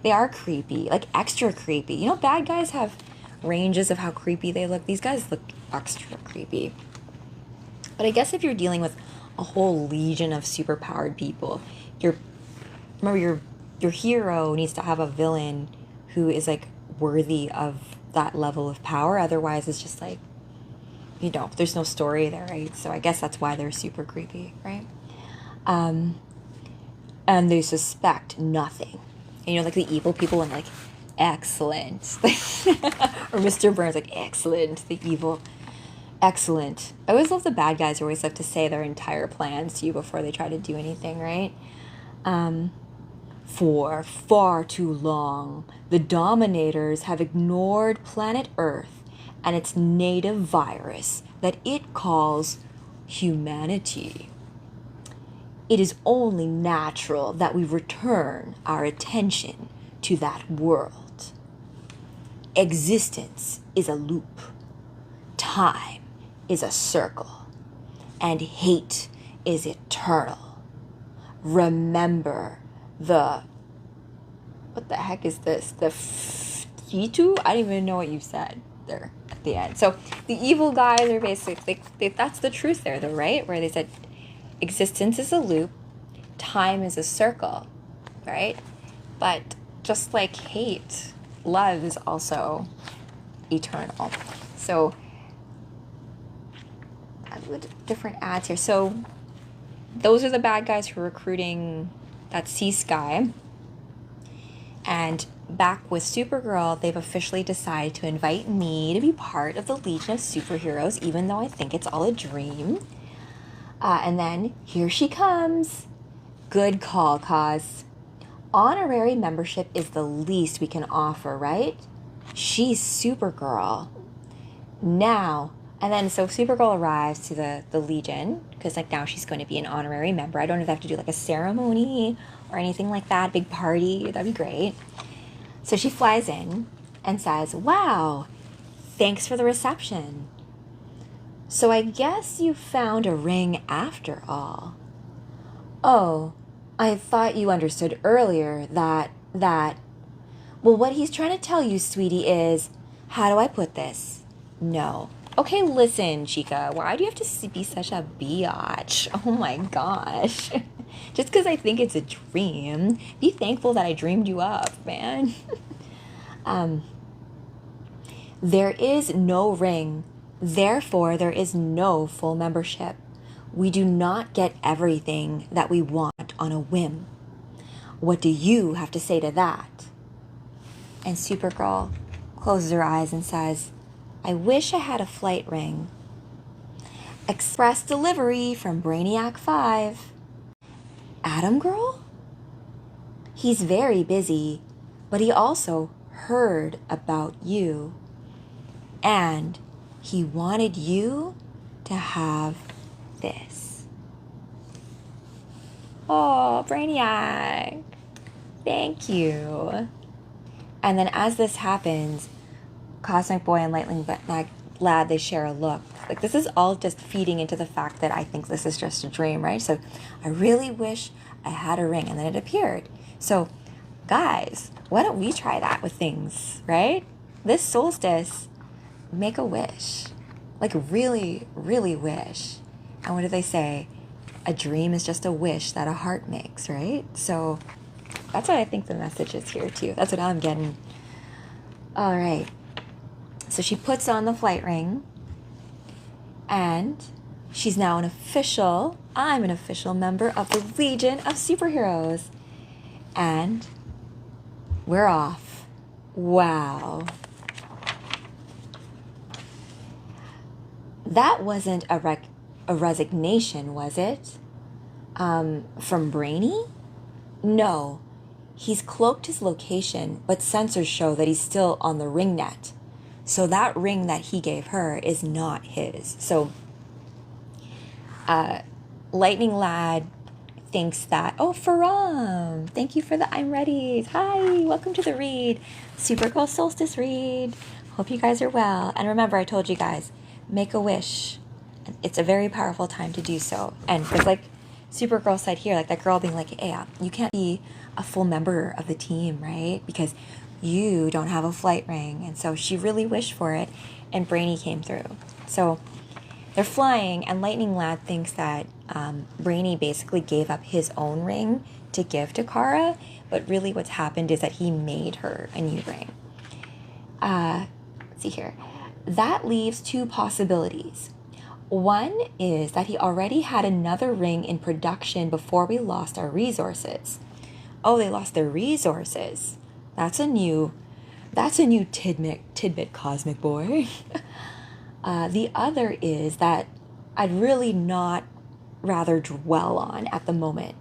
They are creepy, extra creepy. You know, bad guys have ranges of how creepy they look. These guys look extra creepy. But I guess if you're dealing with a whole legion of superpowered people, your hero needs to have a villain who is worthy of that level of power. Otherwise, it's just there's no story there, right? So I guess that's why they're super creepy, right? And they suspect nothing. And, the evil people and excellent. Or Mr. Burns, excellent. The evil, excellent. I always love the bad guys who always have to say their entire plans to you before they try to do anything, right? For far too long, the Dominators have ignored planet Earth and its native virus that it calls humanity. It is only natural that we return our attention to that world. Existence is a loop. Time is a circle. And hate is eternal. Remember what the heck is this? The Fitu? I don't even know what you said there at the end. So the evil guys are basically, that's the truth there though, right? Where they said existence is a loop, time is a circle, right? But just like hate, love is also eternal. So different ads here. So those are the bad guys who are recruiting that Cease guy. And back with Supergirl, they've officially decided to invite me to be part of the Legion of Superheroes, even though I think it's all a dream. And then here she comes. Good call, cause honorary membership is the least we can offer, right? She's Supergirl. Now, and then so Supergirl arrives to the Legion, because now she's going to be an honorary member. I don't know if they have to do a ceremony or anything like that, big party. That'd be great. So she flies in and says, wow, thanks for the reception. So I guess you found a ring after all. Oh, I thought you understood earlier that well, what he's trying to tell you, sweetie, is, how do I put this? No. Okay, listen, Chica, why do you have to be such a biatch? Oh my gosh. Just because I think it's a dream, be thankful that I dreamed you up, man. There is no ring, therefore, there is no full membership. We do not get everything that we want on a whim. What do you have to say to that? And Supergirl closes her eyes and says, I wish I had a flight ring. Express delivery from Brainiac 5. Atom Girl? He's very busy, but he also heard about you. And he wanted you to have this. Oh, Brainiac. Thank you. And then as this happens, Cosmic Boy and Lightning Lad, they share a look. Like, this is all just feeding into the fact that I think this is just a dream, right? So I really wish I had a ring. And then it appeared. So guys, why don't we try that with things, right? This solstice, make a wish. Like, really, really wish. And what do they say? A dream is just a wish that a heart makes, right? So that's what I think the message is here too. That's what I'm getting. All right. So she puts on the flight ring, and she's now I'm an official member of the Legion of Superheroes. And we're off. Wow. That wasn't a resignation, was it? From Brainy? No. He's cloaked his location, but sensors show that he's still on the ring net. So that ring that he gave her is not his. So Lightning Lad thinks that, oh, Faram, thank you for the I'm Ready. Hi, welcome to the read. Supergirl Solstice read. Hope you guys are well. And remember, I told you guys, make a wish. It's a very powerful time to do so. And because, like Supergirl said here, like that girl being like, yeah, you can't be a full member of the team, right? Because you don't have a flight ring. And so she really wished for it, and Brainy came through. So they're flying, and Lightning Lad thinks that Brainy basically gave up his own ring to give to Kara, but really what's happened is that he made her a new ring. Let's see here. That leaves two possibilities. One is that he already had another ring in production before we lost our resources. Oh, they lost their resources. That's a new tidbit, Cosmic Boy. The other is that I'd really not rather dwell on at the moment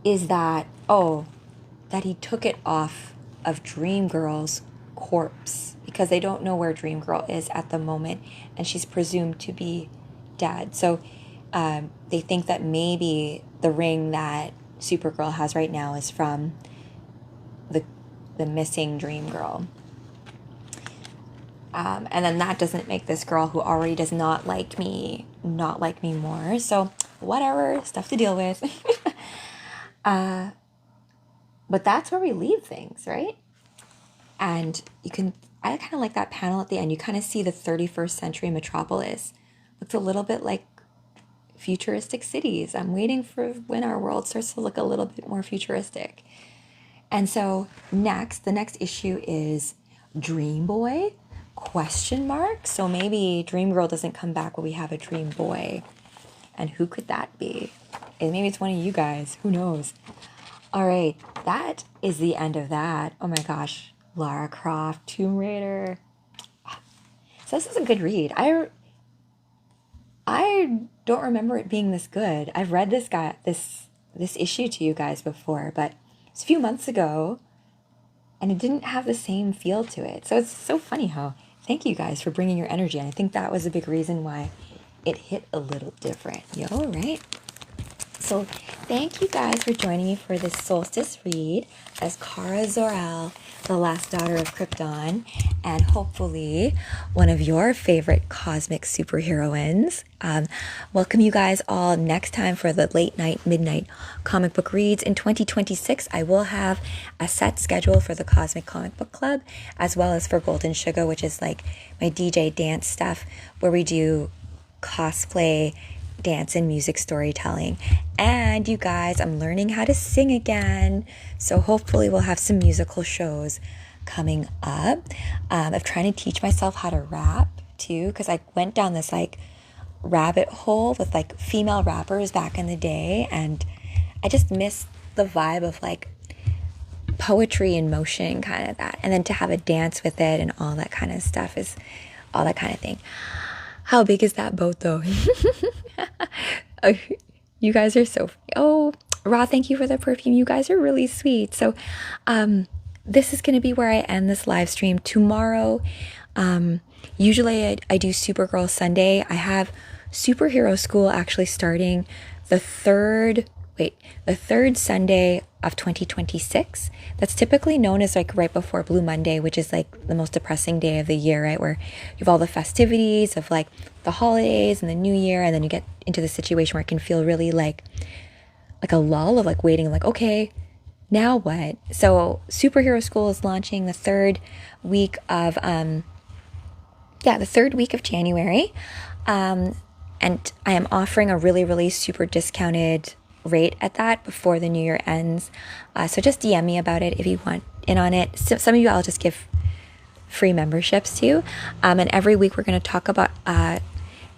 is that, that he took it off of Dreamgirl's corpse because they don't know where Dreamgirl is at the moment, and she's presumed to be dead. So they think that maybe the ring that Supergirl has right now is from the missing Dreamgirl. And then that doesn't make this girl who already does not like me more. So whatever, stuff to deal with. But that's where we leave things, right? And I kind of like that panel at the end. You kind of see the 31st century metropolis. Looks a little bit like futuristic cities. I'm waiting for when our world starts to look a little bit more futuristic. And so the next issue is Dream Boy ? So maybe Dreamgirl doesn't come back, but we have a Dream Boy. And who could that be? And maybe it's one of you guys. Who knows? All right, that is the end of that. Oh my gosh, Lara Croft, Tomb Raider. So this is a good read. I don't remember it being this good. I've read this issue to you guys before, but it's a few months ago, and it didn't have the same feel to it. So it's so funny how, thank you guys for bringing your energy. And I think that was a big reason why it hit a little different. Right? So thank you guys for joining me for this solstice read as Kara Zor-El, the last daughter of Krypton, and hopefully one of your favorite cosmic superheroines. Welcome you guys all next time for the late night, midnight comic book reads. In 2026, I will have a set schedule for the Cosmic Comic Book Club, as well as for Golden Sugar, which is like my DJ dance stuff, where we do cosplay, dance, and music storytelling. And you guys, I'm learning how to sing again, so hopefully we'll have some musical shows coming up. I'm trying to teach myself how to rap too, because I went down this like rabbit hole with like female rappers back in the day, and I just miss the vibe of like poetry in motion, kind of that, and then to have a dance with it and all that kind of stuff is all that kind of thing. How big is that boat though? You guys are so funny. Oh, Ra, thank you for the perfume. You guys are really sweet. So this is going to be where I end this live stream. Tomorrow, usually I do Supergirl Sunday. I have Superhero School actually starting the third Sunday of 2026. That's typically known as like right before Blue Monday, which is like the most depressing day of the year, right? Where you have all the festivities of like the holidays and the new year, and then you get into the situation where it can feel really like a lull of like waiting, like, okay, now what? So Superhero School is launching the third week of January. And I am offering a really, really super discounted rate at that before the new year ends. So just DM me about it if you want in on it. So some of you I'll just give free memberships to. And every week we're going to talk about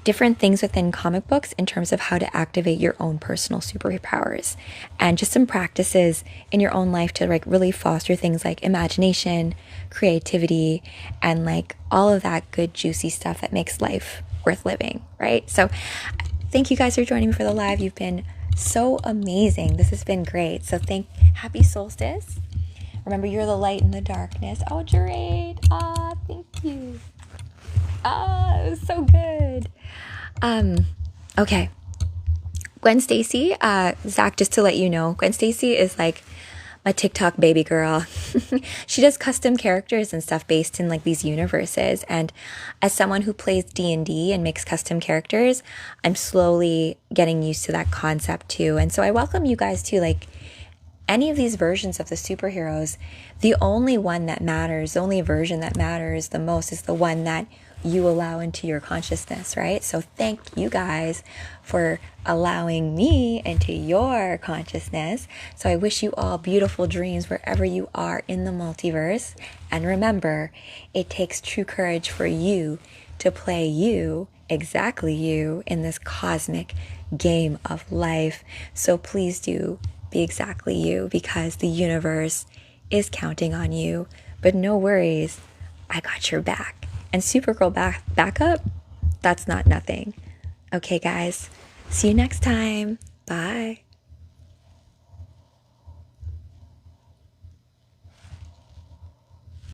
different things within comic books in terms of how to activate your own personal superpowers, and just some practices in your own life to like really foster things like imagination, creativity, and like all of that good juicy stuff that makes life worth living, right? So thank you guys for joining me for the live. You've been so amazing. This has been great. So happy solstice. Remember, you're the light in the darkness. Oh, Jurade. Thank you. It was so good. Okay. Gwen Stacy, Zach, just to let you know, Gwen Stacy is like my TikTok baby girl. She does custom characters and stuff based in like these universes. And as someone who plays D&D and makes custom characters, I'm slowly getting used to that concept too. And so I welcome you guys to like any of these versions of the superheroes. The only one that matters, the only version that matters the most is the one that you allow into your consciousness, right? So thank you guys for allowing me into your consciousness. So I wish you all beautiful dreams wherever you are in the multiverse. And remember, it takes true courage for you to play you, exactly you, in this cosmic game of life. So please do be exactly you, because the universe is counting on you. But no worries, I got your back. And Supergirl backup, that's not nothing. Okay, guys, see you next time. Bye.